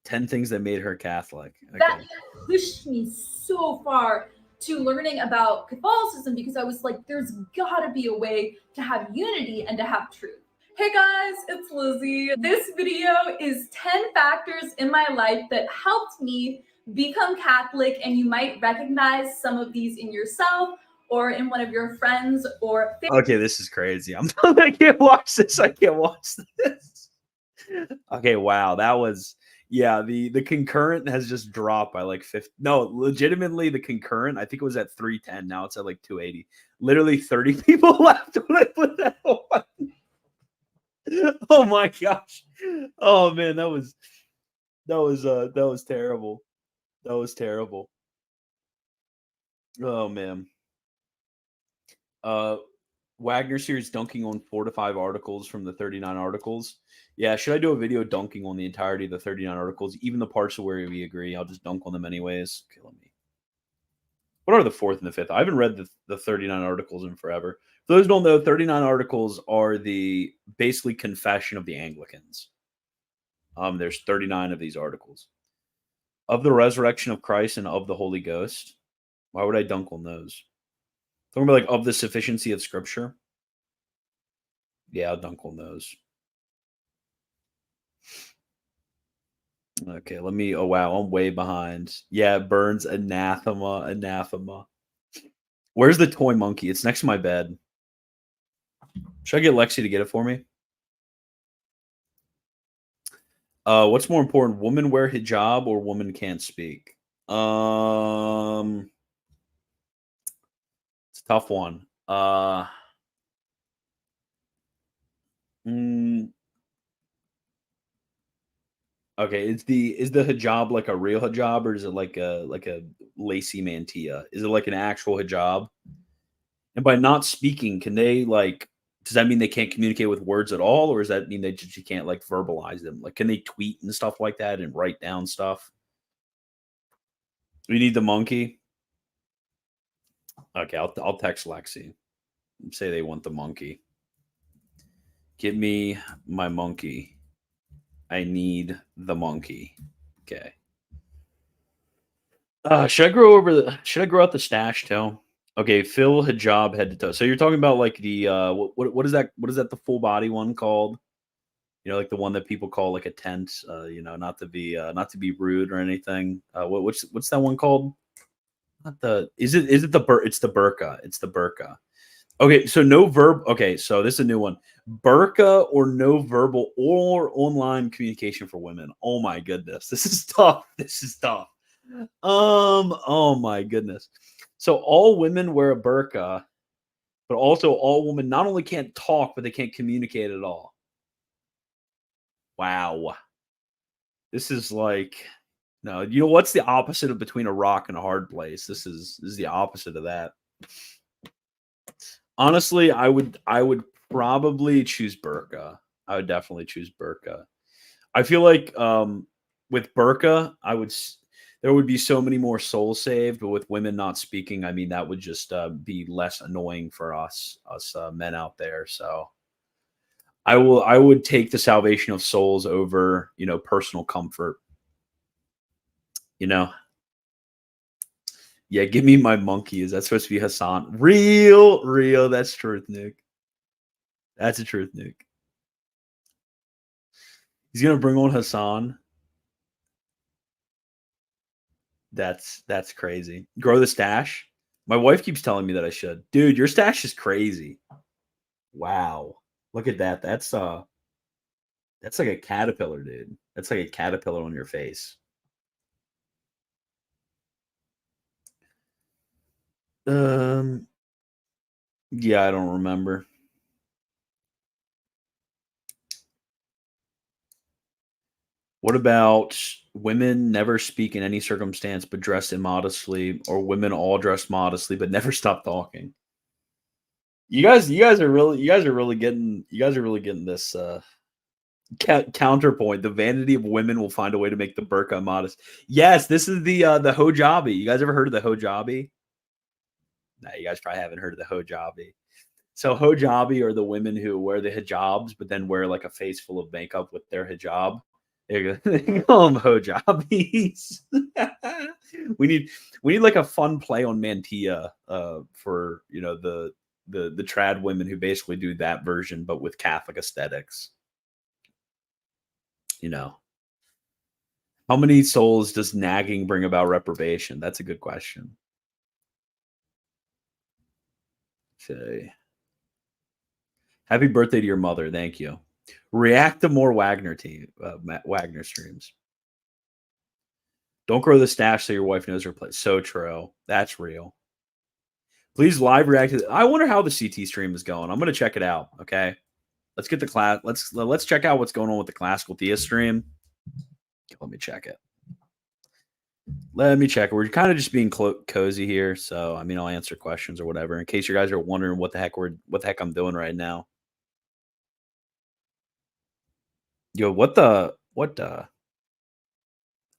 A: 10 things that made her Catholic. Okay.
E: That pushed me so far to learning about Catholicism, because I was like, there's gotta be a way to have unity and to have truth. Hey guys, it's Lizzie. This video is 10 factors in my life that helped me become Catholic, and you might recognize some of these in yourself or in one of your friends or
A: okay, this is crazy. I can't watch this. Okay, wow. That was, yeah, the concurrent has just dropped by like 50. No, legitimately, the concurrent, I think it was at 310. Now it's at like 280. Literally 30 people left when I put that on. Oh my gosh. Oh man, that was terrible. That was terrible. Oh man. Wagner series dunking on 4 to 5 articles from the 39 articles. Yeah, should I do a video dunking on the entirety of the 39 articles, even the parts of where we agree? I'll just dunk on them anyways. Okay, let me. What are the 4th and the 5th? I haven't read the 39 articles in forever. For those who don't know, 39 articles are the basically confession of the Anglicans. There's 39 of these articles. Of the resurrection of Christ and of the Holy Ghost. Why would I dunk on those? Talking about like of the sufficiency of Scripture. Yeah, I'll dunk on those. Okay, let me. Oh wow, I'm way behind. Yeah, Burns, anathema. Where's the toy monkey? It's next to my bed. Should I get Lexi to get it for me? What's more important, woman wear hijab or woman can't speak? It's a tough one. Okay, is the hijab like a real hijab, or is it like a lacy mantilla? Is it like an actual hijab? And by not speaking, can they like? Does that mean they can't communicate with words at all, or does that mean they just can't like verbalize them? Like, can they tweet and stuff like that and write down stuff? We need the monkey. Okay, I'll text Lexi. Say they want the monkey. Give me my monkey. I need the monkey. Okay. Should I grow out the stash too? Okay, fill hijab head to toe. So you're talking about like the what is that? What is that? The full body one called? You know, like the one that people call like a tent. You know, not to be rude or anything. What's that one called? Not the is it the it's the burqa. It's the burqa. Okay, so no verb. Okay, so this is a new one. Burqa or no verbal or online communication for women. Oh my goodness, this is tough. This is tough. Oh my goodness. So all women wear a burqa, but also all women not only can't talk, but they can't communicate at all. Wow. This is like no, you know what's the opposite of between a rock and a hard place? This is the opposite of that. Honestly, I would probably choose burqa. I would definitely choose burqa. I feel like with burqa, there would be so many more souls saved, but with women not speaking, I mean that would just be less annoying for us men out there. So I would take the salvation of souls over, you know, personal comfort. You know. Yeah, give me my monkey. Is that supposed to be Hassan? Real. That's truth, Nick. That's a truth, Nick. He's gonna bring on Hassan. That's crazy. Grow the stash. My wife keeps telling me that I should. Dude, your stash is crazy. Wow. Look at that. That's like a caterpillar, dude. That's like a caterpillar on your face. Yeah, I don't remember. What about women never speak in any circumstance but dress immodestly, or women all dress modestly but never stop talking? You guys are really getting this counterpoint. The vanity of women will find a way to make the burqa modest. Yes, this is the hijabi. You guys ever heard of the hijabi? No, you guys probably haven't heard of the hijabi. So hijabi are the women who wear the hijabs, but then wear like a face full of makeup with their hijab. They call them hijabis. we need like a fun play on mantilla for, you know, the trad women who basically do that version, but with Catholic aesthetics. You know, how many souls does nagging bring about reprobation? That's a good question. Say, happy birthday to your mother. Thank you. React to more Wagner Wagner streams. Don't grow the stash so your wife knows her place. So true. That's real. Please live react to I wonder how the CT stream is going. I'm going to check it out. Okay. Let's get the class. Let's check out what's going on with the classical Thea stream. Let me check it. We're kind of just being cozy here, so I mean, I'll answer questions or whatever in case you guys are wondering what the heck I'm doing right now. Yo, what the?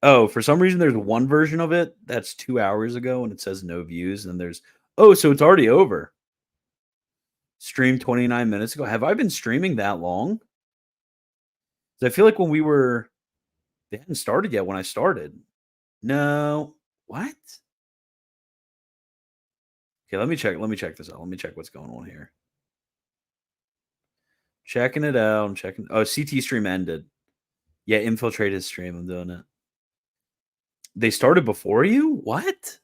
A: Oh, for some reason there's one version of it that's 2 hours ago and it says no views, and there's so it's already over. Streamed 29 minutes ago. Have I been streaming that long? I feel like when they hadn't started yet when I started. No. What? Okay, let me check this out. Let me check what's going on here. Checking it out. I'm checking. Oh, CT stream ended. Yeah, infiltrate his stream. I'm doing it. They started before you? What?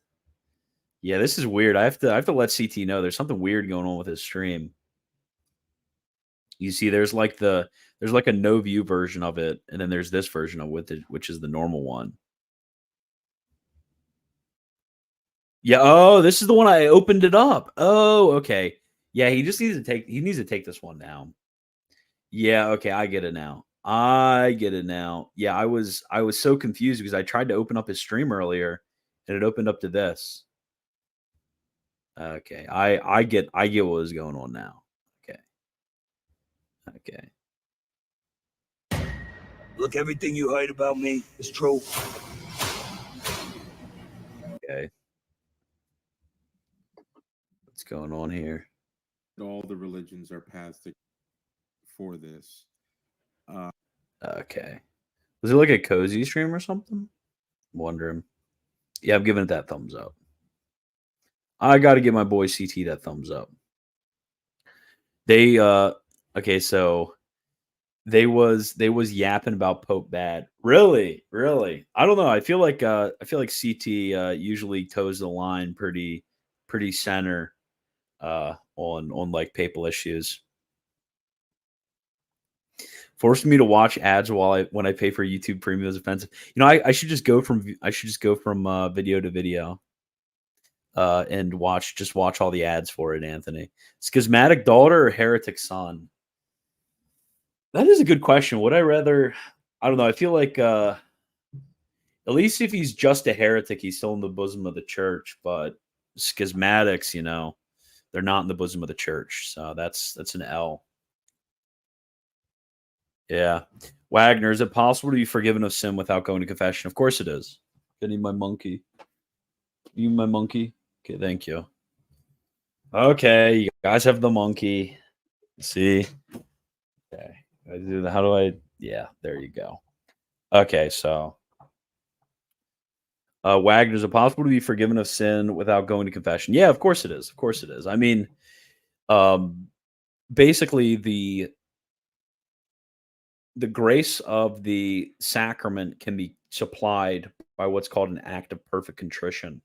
A: Yeah, this is weird. I have to let CT know there's something weird going on with his stream. You see, there's like a no view version of it, and then there's this version of it, which is the normal one. Yeah. Oh, this is the one I opened it up. Oh, okay. Yeah, he needs to take this one down. Yeah, okay, I get it now. Yeah, I was so confused because I tried to open up his stream earlier and it opened up to this. Okay, I get what was going on now. Okay.
F: Look, everything you heard about me is true.
A: Okay. What's going on here?
F: All the religions are paths for this.
A: Okay. Was it like a cozy stream or something? I'm wondering. Yeah, I'm giving it that thumbs up. I got to give my boy CT that thumbs up. They okay, so they was yapping about Pope Bad. Really? I don't know. I feel like CT usually toes the line pretty center on like papal issues. Forcing me to watch ads when I pay for YouTube Premium is offensive. You know, I should just go from video to video. And watch all the ads for it, Anthony. Schismatic daughter or heretic son? That is a good question. Would I rather? I don't know. I feel like at least if he's just a heretic, he's still in the bosom of the church. But schismatics, you know, they're not in the bosom of the church. So that's an L. Yeah. Wagner, is it possible to be forgiven of sin without going to confession? Of course it is. I need my monkey. You my monkey? Okay, thank you. Okay, you guys have the monkey. See? Okay. How do I? Yeah, there you go. Okay, so Wagner, is it possible to be forgiven of sin without going to confession? Yeah, of course it is. Of course it is. I mean, basically the grace of the sacrament can be supplied by what's called an act of perfect contrition.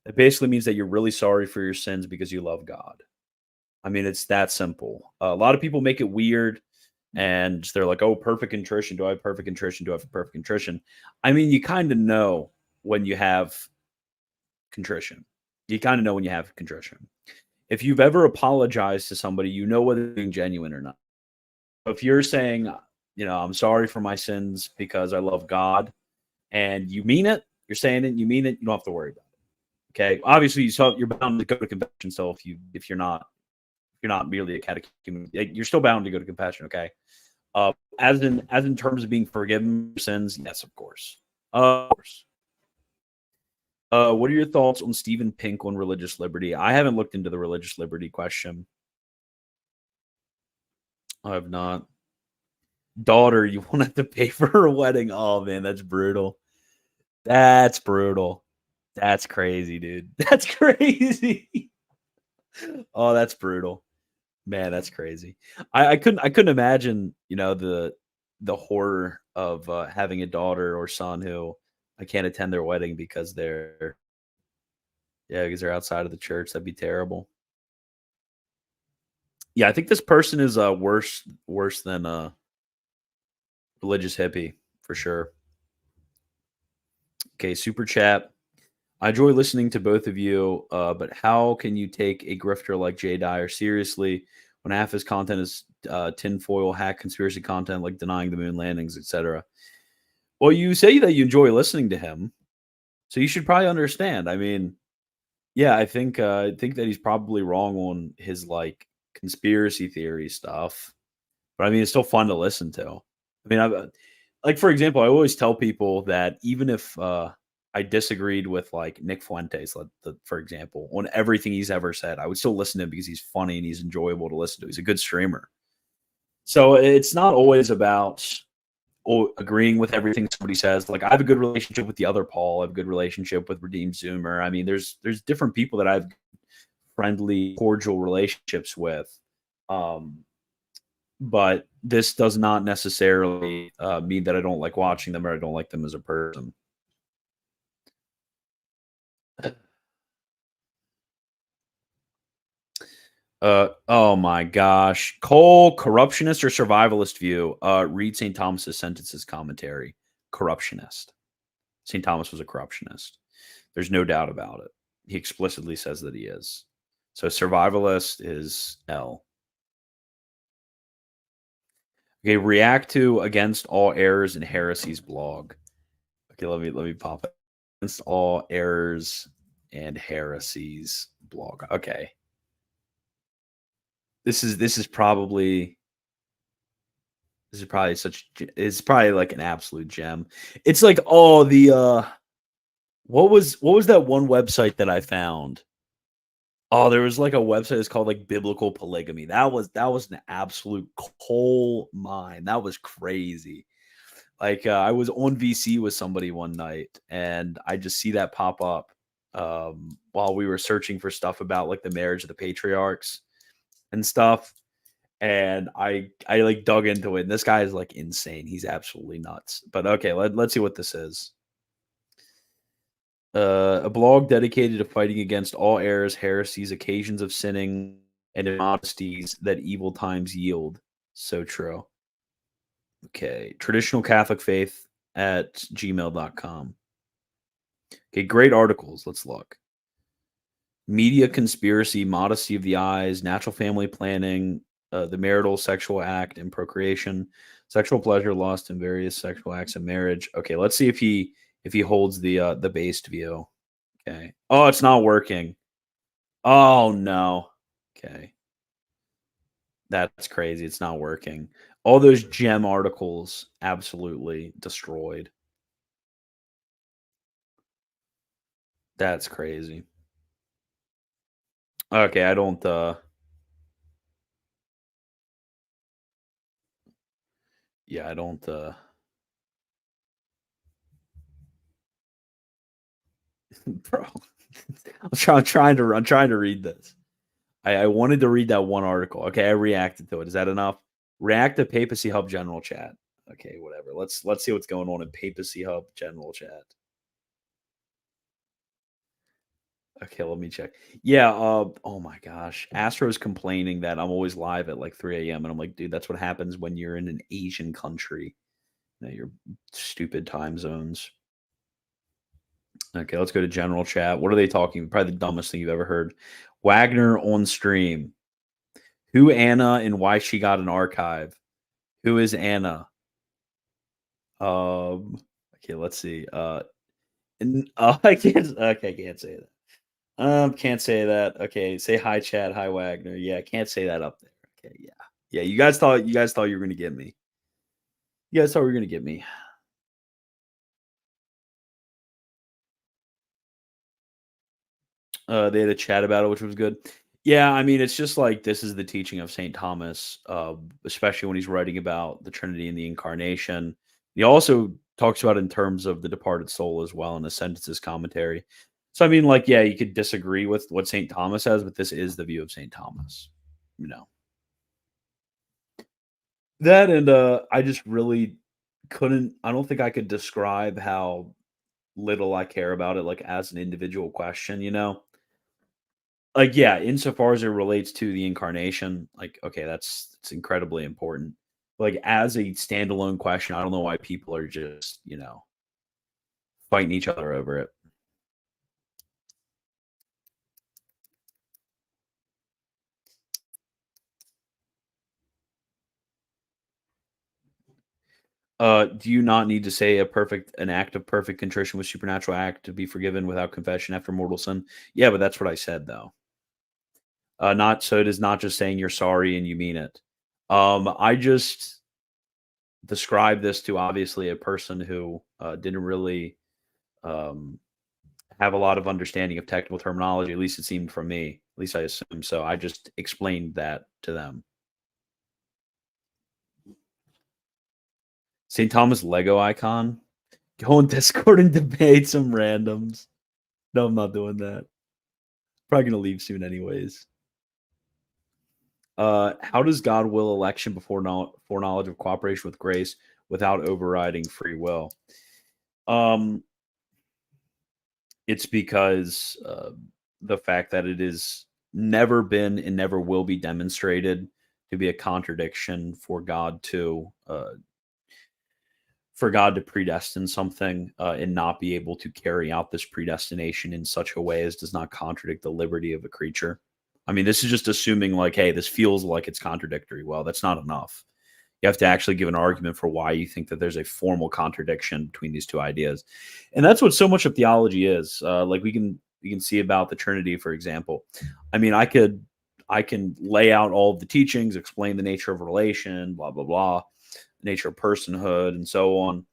A: It basically means that you're really sorry for your sins because you love God. I mean, it's that simple. A lot of people make it weird and they're like, oh, perfect contrition. Do I have perfect contrition? Do I have perfect contrition? I mean, you kind of know when you have contrition. You kind of know when you have contrition. If you've ever apologized to somebody, you know whether they're being genuine or not. If you're saying, you know, I'm sorry for my sins because I love God, and you mean it, you're saying it, you mean it, you don't have to worry about it. Okay. Obviously, you're bound to go to confession. So if you're not merely a catechumen, you're still bound to go to confession. Okay. As in terms of being forgiven for sins, yes, of course. Of course. What are your thoughts on Stephen Pink on religious liberty? I haven't looked into the religious liberty question. I have not. Daughter, you won't have to pay for her wedding. Oh man, that's brutal. That's brutal. That's crazy, dude. That's crazy. Oh, that's brutal. Man, that's crazy. I couldn't imagine, you know, the horror of having a daughter or son who I can't attend their wedding because they're outside of the church. That'd be terrible. Yeah, I think this person is worse than religious hippie for sure. Okay, super chat. I enjoy listening to both of you, but how can you take a grifter like Jay Dyer seriously when half his content is tinfoil hack conspiracy content like denying the moon landings, etc.? Well, you say that you enjoy listening to him, so you should probably understand. I mean, yeah, I think that he's probably wrong on his like conspiracy theory stuff, but I mean, it's still fun to listen to. I mean, like for example, I always tell people that even if I disagreed with like Nick Fuentes, for example, on everything he's ever said, I would still listen to him because he's funny and he's enjoyable to listen to. He's a good streamer. So it's not always about agreeing with everything somebody says. Like I have a good relationship with the other Paul. I have a good relationship with Redeemed Zoomer. I mean, there's different people that I have friendly, cordial relationships with. But this does not necessarily mean that I don't like watching them or I don't like them as a person. Oh my gosh. Cole, corruptionist or survivalist view? Read St. Thomas's sentences commentary. Corruptionist. St. Thomas was a corruptionist. There's no doubt about it. He explicitly says that he is. So survivalist is L. Okay, react to Against All Errors and Heresies blog. Okay, let me pop it. Against All Errors and Heresies blog. Okay. This is probably it's probably like an absolute gem. It's like, oh, the What was that one website that I found? Oh, there was like a website that's called like Biblical Polygamy. That was an absolute coal mine. That was crazy. Like I was on VC with somebody one night, and I just see that pop up while we were searching for stuff about like the marriage of the patriarchs and stuff. And I like dug into it. And this guy is like insane. He's absolutely nuts. But okay, let's see what this is. A blog dedicated to fighting against all errors, heresies, occasions of sinning, and immodesties that evil times yield. So true. Okay. Traditional Catholic Faith at gmail.com. Okay. Great articles. Let's look. Media conspiracy, modesty of the eyes, natural family planning, the marital sexual act and procreation, sexual pleasure, lust, and various sexual acts of marriage. Okay. Let's see if he holds the based view. Okay. Oh, it's not working. Oh no. Okay. That's crazy. It's not working. All those gem articles absolutely destroyed. That's crazy. Okay, I don't yeah, I don't bro. I'm trying to read this. I wanted to read that one article. Okay, I reacted to it. Is that enough? React to Papacy Hub general chat. Okay, whatever. Let's see what's going on in Papacy Hub general chat. Okay, let me check. Yeah, oh my gosh. Astro's complaining that I'm always live at like 3 a.m. And I'm like, dude, that's what happens when you're in an Asian country. You know, your stupid time zones. Okay, let's go to general chat. What are they talking? Probably the dumbest thing you've ever heard. Wagner on stream. Who Anna and why she got an archive? Who is Anna? Okay, let's see. I can't say that. Can't say that. Okay, say hi, Chad. Hi, Wagner. Yeah, can't say that up there. Okay, yeah, yeah. You guys thought you were gonna get me. You guys thought we were gonna get me. They had a chat about it, which was good. Yeah, I mean, it's just like this is the teaching of Saint Thomas, especially when he's writing about the Trinity and the Incarnation. He also talks about it in terms of the departed soul as well in the Sentences commentary. So, I mean, like, yeah, you could disagree with what Saint Thomas says, but this is the view of Saint Thomas. You know that, and I just really couldn't. I don't think I could describe how little I care about it, like as an individual question. Like, yeah, insofar as it relates to the incarnation, like, okay, it's incredibly important. Like, as a standalone question, I don't know why people are just, fighting each other over it. Do you not need to say an act of perfect contrition with supernatural act to be forgiven without confession after mortal sin? Yeah, but that's what I said though. Not so it is not just saying you're sorry and you mean it. I just describe this to obviously a person who didn't really have a lot of understanding of technical terminology. At least it seemed from me. At least I assume so. I just explained that to them. St. Thomas Lego icon. Go on Discord and debate some randoms. No, I'm not doing that. Probably gonna leave soon anyways. How does God will election before foreknowledge of cooperation with grace without overriding free will? It's because the fact that it is never been and never will be demonstrated to be a contradiction for God to predestine something and not be able to carry out this predestination in such a way as does not contradict the liberty of a creature. I mean, this is just assuming like, hey, this feels like it's contradictory. Well, that's not enough. You have to actually give an argument for why you think that there's a formal contradiction between these two ideas. And that's what so much of theology is. Like we can see about the Trinity, for example. I mean, I can lay out all of the teachings, explain the nature of relation, blah, blah, blah, nature of personhood, and so on.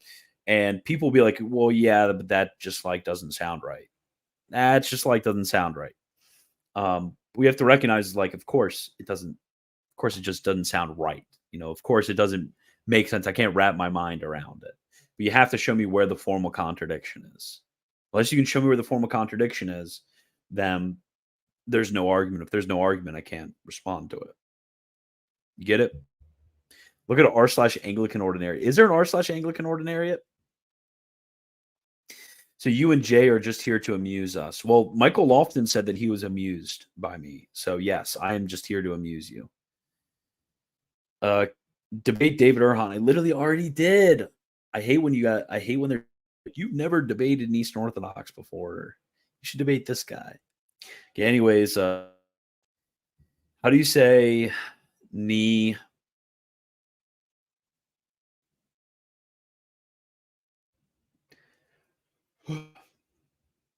A: And people will be like, well, yeah, but that just like doesn't sound right. It's just like doesn't sound right. We have to recognize, like, of course it doesn't. Of course, it just doesn't sound right. Of course it doesn't make sense. I can't wrap my mind around it. But you have to show me where the formal contradiction is. Unless you can show me where the formal contradiction is, then there's no argument. If there's no argument, I can't respond to it. You get it? Look at r/Anglican ordinariate. Is there an r/Anglican ordinariate? So you and Jay are just here to amuse us. Well, Michael Lofton said that he was amused by me. So yes, I am just here to amuse you. Debate David Erhan. I literally already did. I hate when they're, you've never debated an Eastern Orthodox before. You should debate this guy. Okay, anyways, how do you say knee? And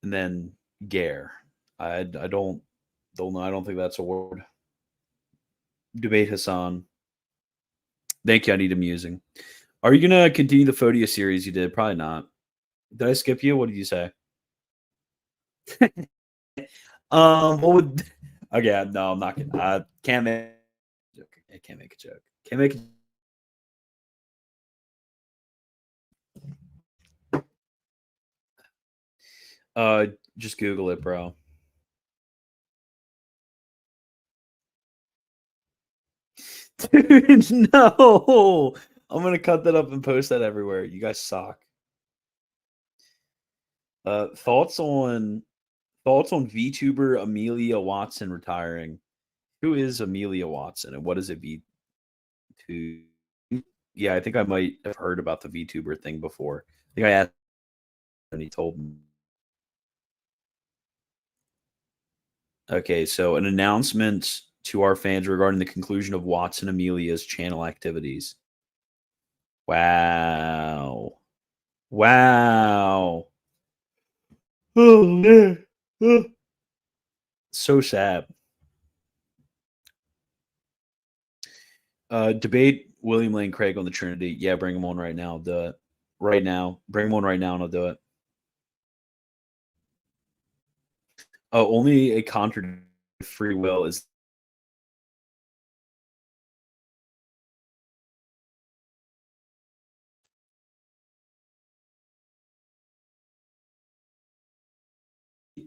A: then Gare. I don't know. I don't think that's a word. Debate Hassan. Thank you. I need amusing. Are you gonna continue the Phodia series you did? Probably not. Did I skip you? What did you say? What would? Okay, no, I'm not gonna. I can't make a joke. I can't make a joke. Can't make. Just Google it, bro. Dude, no. I'm gonna cut that up and post that everywhere. You guys suck. Thoughts on VTuber Amelia Watson retiring. Who is Amelia Watson and what is it V2? Yeah, I think I might have heard about the VTuber thing before. I think I asked and he told me. Okay, so an announcement to our fans regarding the conclusion of Watson Amelia's channel activities. Wow. Wow. Oh, man. Oh. So sad. Debate William Lane Craig on the Trinity. Yeah, bring him on right now. I'll do it. Right now. Bring him on right now and I'll do it. Oh, only a contradiction of free will is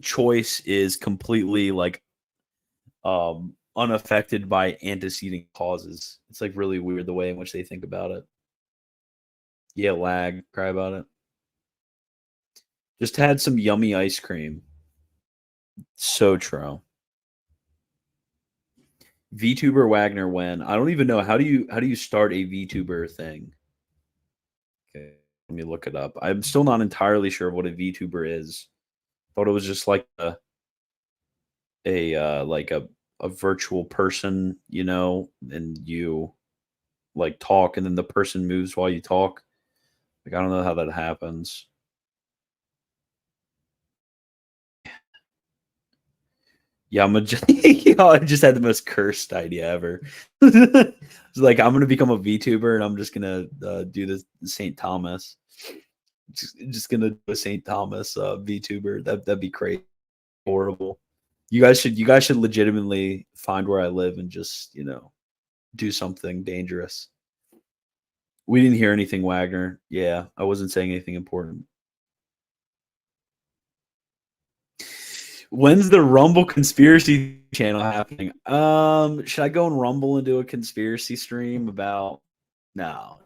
A: choice is completely like unaffected by antecedent causes. It's like really weird the way in which they think about it. Yeah, lag. Cry about it. Just had some yummy ice cream. So true. VTuber Wagner when? I don't even know. How do you start a VTuber thing? Okay, let me look it up. I'm still not entirely sure what a VTuber is. Thought it was just like a virtual person, and you like talk and then the person moves while you talk. Like I don't know how that happens. Yeah, I just had the most cursed idea ever. It's like I'm gonna become a VTuber and I'm just gonna do this St. Thomas. Just gonna do a St. Thomas VTuber. That'd be crazy. Horrible. You guys should legitimately find where I live and just do something dangerous. We didn't hear anything, Wagner. Yeah, I wasn't saying anything important. When's the Rumble conspiracy channel happening? Should I go and Rumble and do a conspiracy stream about? No.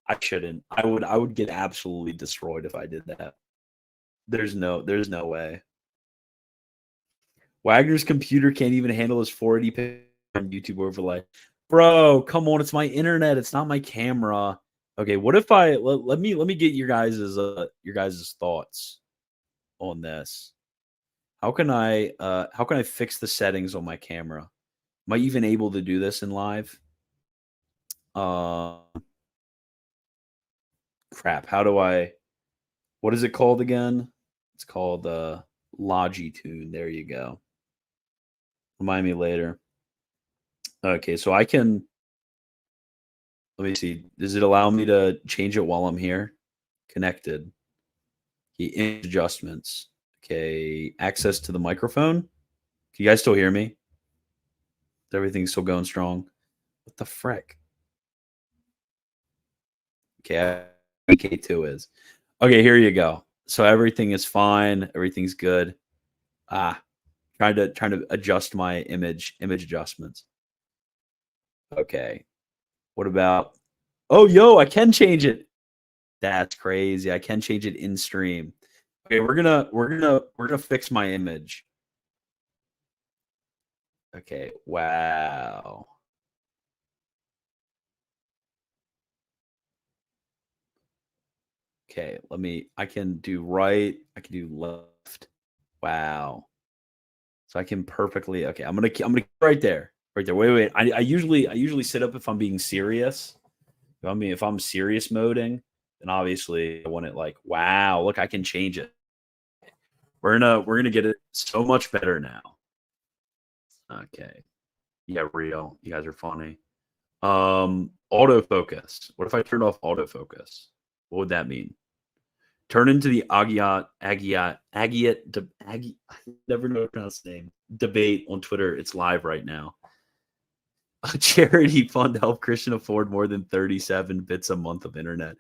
A: I shouldn't. I would get absolutely destroyed if I did that. There's no way. Wagner's computer can't even handle his 480p on YouTube overlay. Bro, come on, it's my internet, it's not my camera. Okay, what if I let me get your guys' thoughts on this. How can I fix the settings on my camera? Am I even able to do this in live? Crap. What is it called again? It's called Logitune. There you go. Remind me later. Okay, so I can, let me see. Does it allow me to change it while I'm here? Connected. Okay, image adjustments. Okay, access to the microphone. Can you guys still hear me? Everything's still going strong. What the frick? Okay, K2 is. Okay, here you go. So everything is fine. Everything's good. Trying to adjust my image adjustments. Okay. What about? Oh, yo, I can change it. That's crazy. I can change it in stream. Okay, we're gonna fix my image. Okay. Wow. Okay, I can do right, I can do left. Wow. So I can perfectly, okay, I'm gonna keep right there. Right there. Wait. I usually sit up if I'm being serious. If I'm serious moding, then obviously I want it like, wow, look, I can change it. We're gonna get it so much better now. Okay. Yeah, real. You guys are funny. Autofocus. What if I turned off autofocus? What would that mean? Turn into the Agiat, I never know how to pronounce the name. Debate on Twitter. It's live right now. A charity fund to help Christian afford more than 37 bits a month of internet.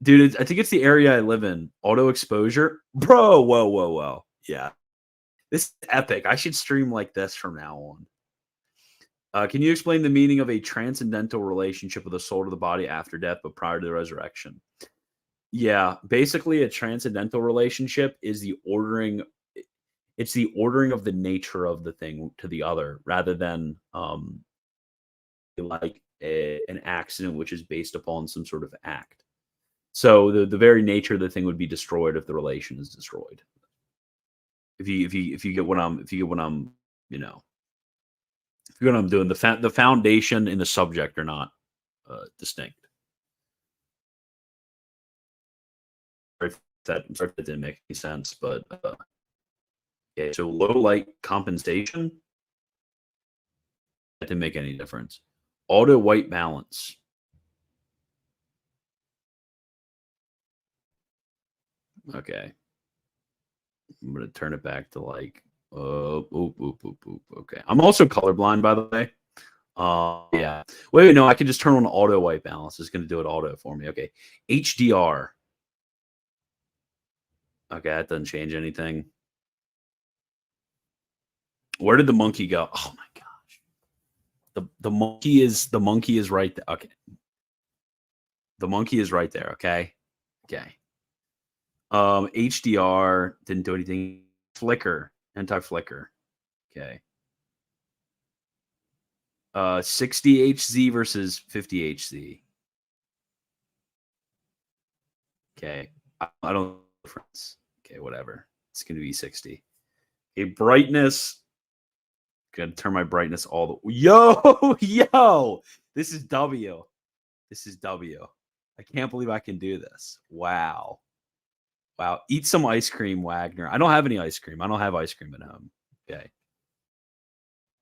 A: Dude, I think it's the area I live in. Auto exposure. Bro, whoa. Yeah. This is epic. I should stream like this from now on. Can you explain the meaning of a transcendental relationship with the soul to the body after death, but prior to the resurrection? Yeah, basically a transcendental relationship is the ordering. It's the ordering of the nature of the thing to the other, rather than like an accident which is based upon some sort of act. So the very nature of the thing would be destroyed if the relation is destroyed. If you get what I'm if you get what I'm you know if you get what I'm doing, the foundation and the subject are not distinct. I'm sorry if that didn't make any sense, but yeah. So low light compensation, that didn't make any difference. Auto white balance. Okay. I'm gonna turn it back to like okay. I'm also colorblind, by the way. Yeah. Wait, no, I can just turn on auto white balance. It's gonna do it auto for me. Okay. HDR. Okay, that doesn't change anything. Where did the monkey go? Oh my gosh. The monkey is right there. Okay. The monkey is right there, okay? Okay. HDR didn't do anything. Flicker, anti-flicker. Okay. 60 Hz versus 50 Hz. Okay. I don't know the difference. Okay, whatever. It's gonna be 60. Okay, brightness. Gonna turn my brightness all the yo. This is W. This is W. I can't believe I can do this. Wow. Wow. Eat some ice cream, Wagner. I don't have any ice cream. I don't have ice cream at home. Okay.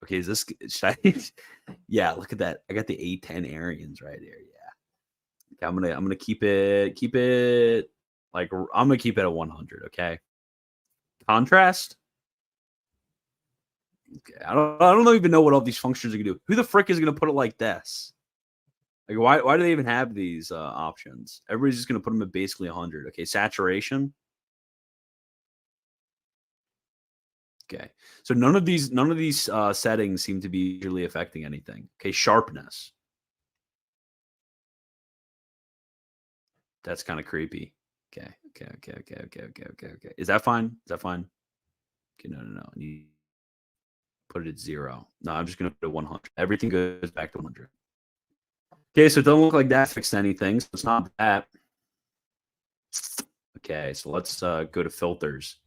A: Okay, is this should I yeah, look at that. I got the A10 Arians right here. Yeah. Okay, I'm gonna keep it like I'm gonna keep it at 100, okay? Contrast. Okay. I don't even know what all these functions are gonna do. Who the frick is gonna put it like this? Like why do they even have these options? Everybody's just gonna put them at basically 100. Okay, saturation. Okay, so none of these settings seem to be really affecting anything. Okay, sharpness. That's kind of creepy. Okay. Is that fine? Is that fine? Okay, no. You put it at 0. No, I'm just gonna put it 100. Everything goes back to 100. Okay, so it doesn't look like that fixed anything. So it's not that. Okay, so let's go to filters.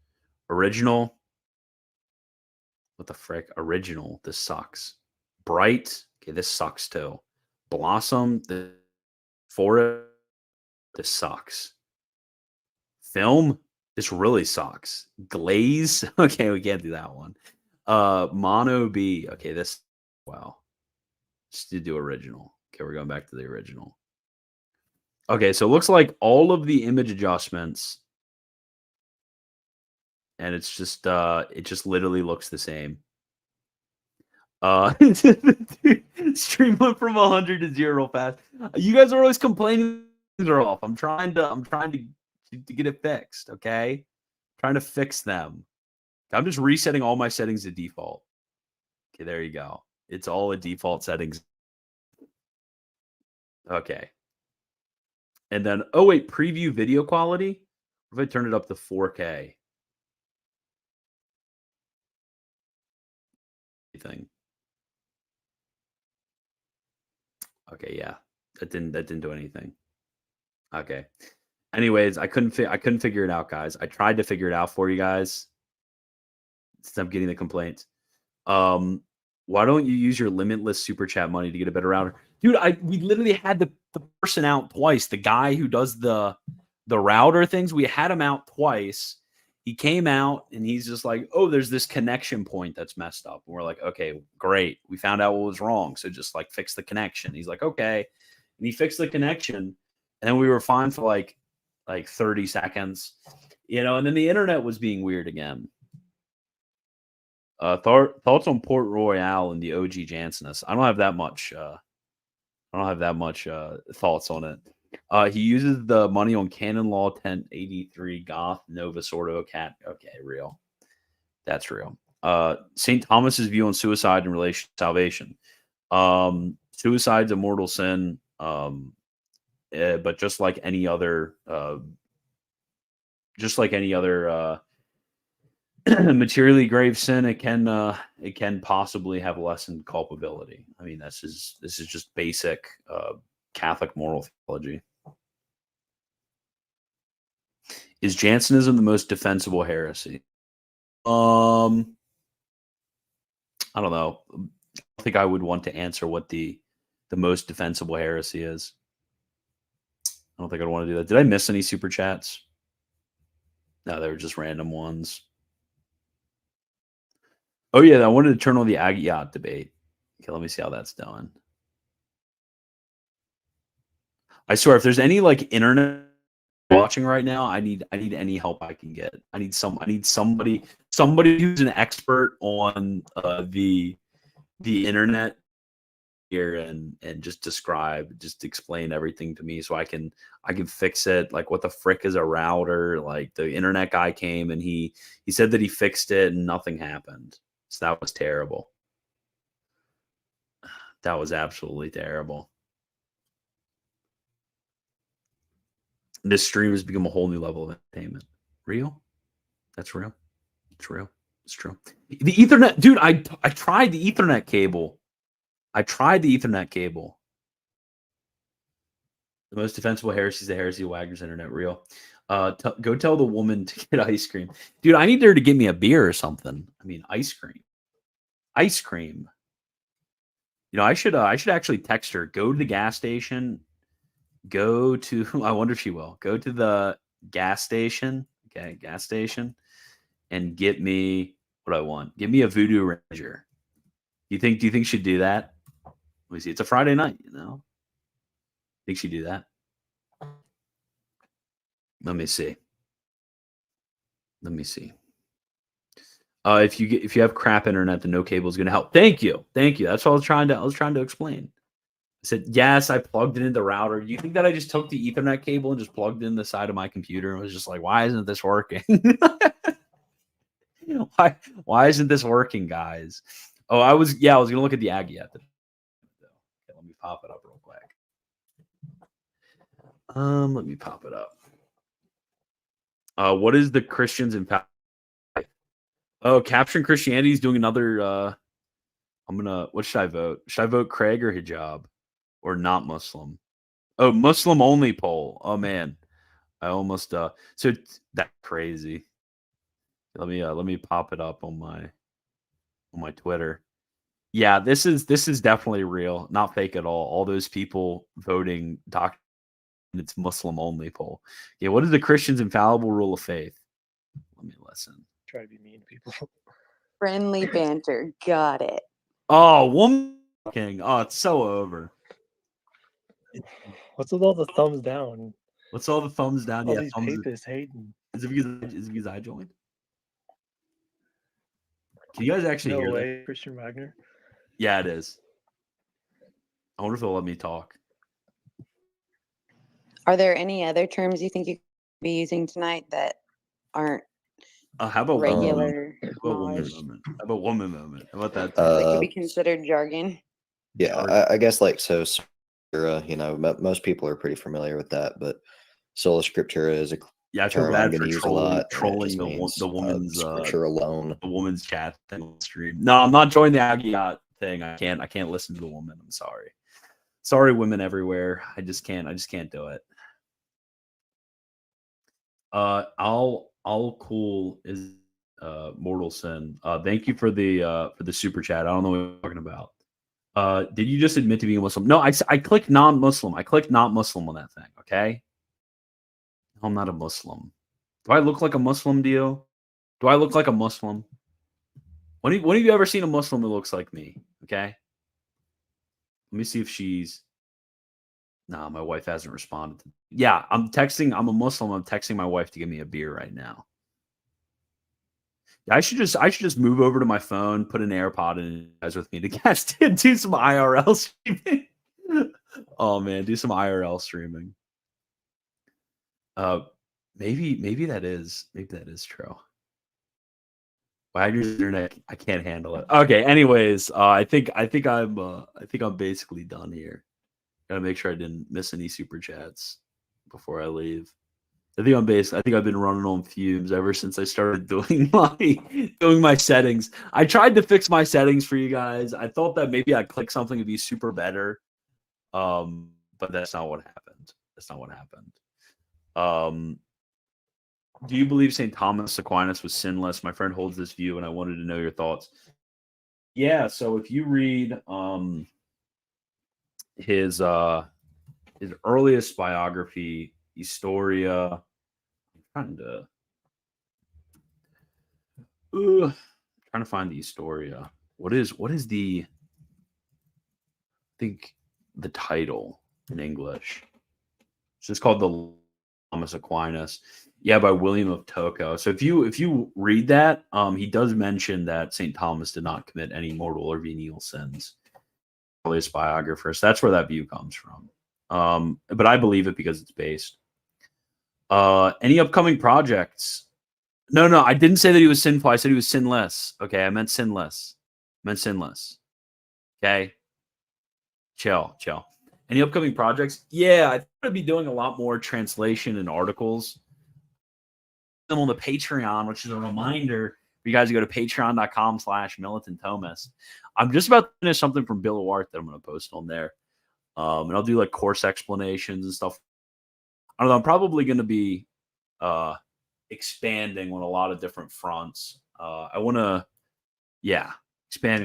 A: Original. What the frick? Original. This sucks. Bright. Okay, this sucks too. Blossom. The forest. This sucks. Film. This really sucks. Glaze. Okay, we can't do that one. Mono B. Okay, this. Wow. Just to do original. Okay, we're going back to the original. Okay, so it looks like all of the image adjustments, and it's just it just literally looks the same. Stream went from 100 to 0 fast. You guys are always complaining they're off. I'm trying to get it fixed. Okay, trying to fix them. I'm just resetting all my settings to default. Okay, there you go. It's all at default settings. Okay. And then, oh wait, preview video quality. What if I turn it up to 4K? Thing. Okay, yeah, that didn't do anything. Okay. Anyways, I couldn't figure it out, guys. I tried to figure it out for you guys. Stop getting the complaints. Why don't you use your limitless super chat money to get a better router? Dude, we literally had the person out twice. The guy who does the router things, we had him out twice. He came out and he's just like, oh, there's this connection point that's messed up. And we're like, okay, great. We found out what was wrong. So just like fix the connection. He's like, okay. And he fixed the connection. And then we were fine for like 30 seconds, and then the internet was being weird again. Thoughts on Port Royale and the OG Jansenist? I don't have that much thoughts on it. He uses the money on Canon Law 1083 Goth Nova Sordo Cat. Okay, real. That's real. St. Thomas's view on suicide in relation to salvation. Suicide's a mortal sin, but just like any other materially grave sin, it can possibly have lessened culpability. I mean, this is just basic Catholic moral theology. Is Jansenism the most defensible heresy? I don't know. I don't think I would want to answer what the most defensible heresy is. I don't think I'd want to do that. Did I miss any super chats? No, they were just random ones. Oh, yeah, I wanted to turn on the Agiot debate. Okay, let me see how that's done. I swear, if there's any like internet watching right now, I need any help I can get. I need somebody who's an expert on the internet here and just explain everything to me so I can fix it. Like, what the frick is a router? Like, the internet guy came and he said that he fixed it and nothing happened. So that was terrible. That was absolutely terrible. This stream has become a whole new level of entertainment. Real? That's real. It's real. It's true. The Ethernet, dude, I tried the Ethernet cable. The most defensible heresy is the heresy of Wagner's internet. Real. Go tell the woman to get ice cream. Dude, I need her to give me a beer or something. I mean, ice cream. Ice cream. I should actually text her. Go to the gas station. I wonder if she will. Go to the gas station. Okay, gas station. And get me what I want. Give me a Voodoo Ranger. Do you think she'd do that? Let me see. It's a Friday night, Think she'd do that? Let me see. If you have crap internet, the no cable is going to help. Thank you. That's what I was trying to explain. I said, yes, I plugged it in the router. You think that I just took the Ethernet cable and just plugged it in the side of my computer and was just like, why isn't this working? Why isn't this working, guys? Oh, I was going to look at the Aggie at okay, let me pop it up real quick. Let me pop it up. What is the Christians in power? Oh, Capturing Christianity is doing another. What should I vote? Should I vote Craig or hijab or not Muslim? Oh, Muslim only poll. Oh man, I almost so that's crazy. Let me pop it up on my Twitter. Yeah, this is definitely real, not fake at all. All those people voting it's Muslim only poll. Yeah, what is the Christian's infallible rule of faith? Let me listen.
G: Try to be mean to people.
H: Friendly banter. Got it.
A: Oh, woman king. Oh, it's so over.
G: What's with all the thumbs down?
A: What's all the thumbs down?
G: All
A: Yeah,
G: these
A: thumbs.
G: papists hating.
A: Is it because I joined? Can you guys actually
G: No
A: hear that?
G: way, Christian Wagner.
A: Yeah, it is. I wonder if they'll let me talk.
H: Are there any other terms you think you could be using tonight that aren't
A: How about
H: regular
A: How about woman
H: knowledge
A: moment? How about woman moment? How about that?
H: that could be considered jargon?
I: Yeah, I guess like so. You know, most people are pretty familiar with that, but sola scriptura is a
A: Yeah, I feel
I: term I'm
A: bad
I: going
A: for
I: to use a lot.
A: trolling
I: The
A: woman's
I: scripture alone.
A: the woman's chat thing on stream. No, I'm not joining the Agiot thing. I can't listen to the woman. I'm sorry. Sorry, women everywhere. I just can't do it. I'll cool is Mortal Sin. Thank you for the super chat. I don't know what you're talking about. Did you just admit to being a Muslim? No, I clicked non-Muslim. I clicked not Muslim on that thing. Okay. I'm not a Muslim. Do I look like a Muslim, Dio? Do I look like a Muslim? When have you ever seen a Muslim that looks like me? Okay. Let me see if she's. Nah, my wife hasn't responded. Yeah, I'm texting. I'm a Muslim. I'm texting my wife to give me a beer right now. I should just move over to my phone, put an AirPod in, you guys with me to guest and do some IRL streaming. Oh man, do some IRL streaming. Maybe that is true. Wagner's internet, I can't handle it. Okay, anyways, I think I'm basically done here. Gotta make sure I didn't miss any super chats before I leave. I think I've been running on fumes ever since I started doing my settings. I tried to fix my settings for you guys. I thought that maybe I'd click something to be super better. But that's not what happened. Do you believe St. Thomas Aquinas was sinless? My friend holds this view, and I wanted to know your thoughts. Yeah, so if you read his earliest biography, Historia, I'm trying to find the Historia. What is the the title in English? It's just called the Thomas Aquinas. Yeah, by William of Tocco. So if you read that, he does mention that St. Thomas did not commit any mortal or venial sins. Earliest biographer. So that's where that view comes from. But I believe it because it's based. Any upcoming projects? No, I didn't say that he was sinful. I said he was sinless. Okay, I meant sinless. Okay, chill. Any upcoming projects? Yeah, I think I'd be doing a lot more translation and articles. I'm on the Patreon, which is a reminder for you guys to go to patreon.com/militant-thomas. I'm just about to finish something from Bill Awart that I'm going to post on there. And I'll do like course explanations and stuff. I don't know. I'm probably going to be expanding on a lot of different fronts. Expanding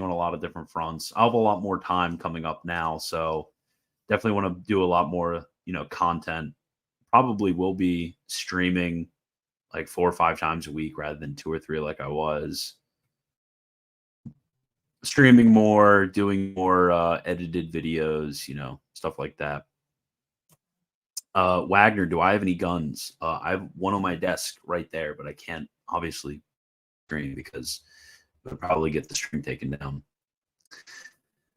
A: on a lot of different fronts. I'll have a lot more time coming up now, so definitely want to do a lot more, content. Probably will be streaming like 4 or 5 times a week rather than 2 or 3 like I was. Streaming more, doing more edited videos, stuff like that. Wagner, do I have any guns? I have one on my desk right there, but I can't obviously stream because it would probably get the stream taken down.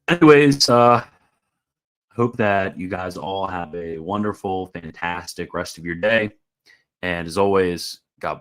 A: Anyways, hope that you guys all have a wonderful, fantastic rest of your day. And as always, God bless.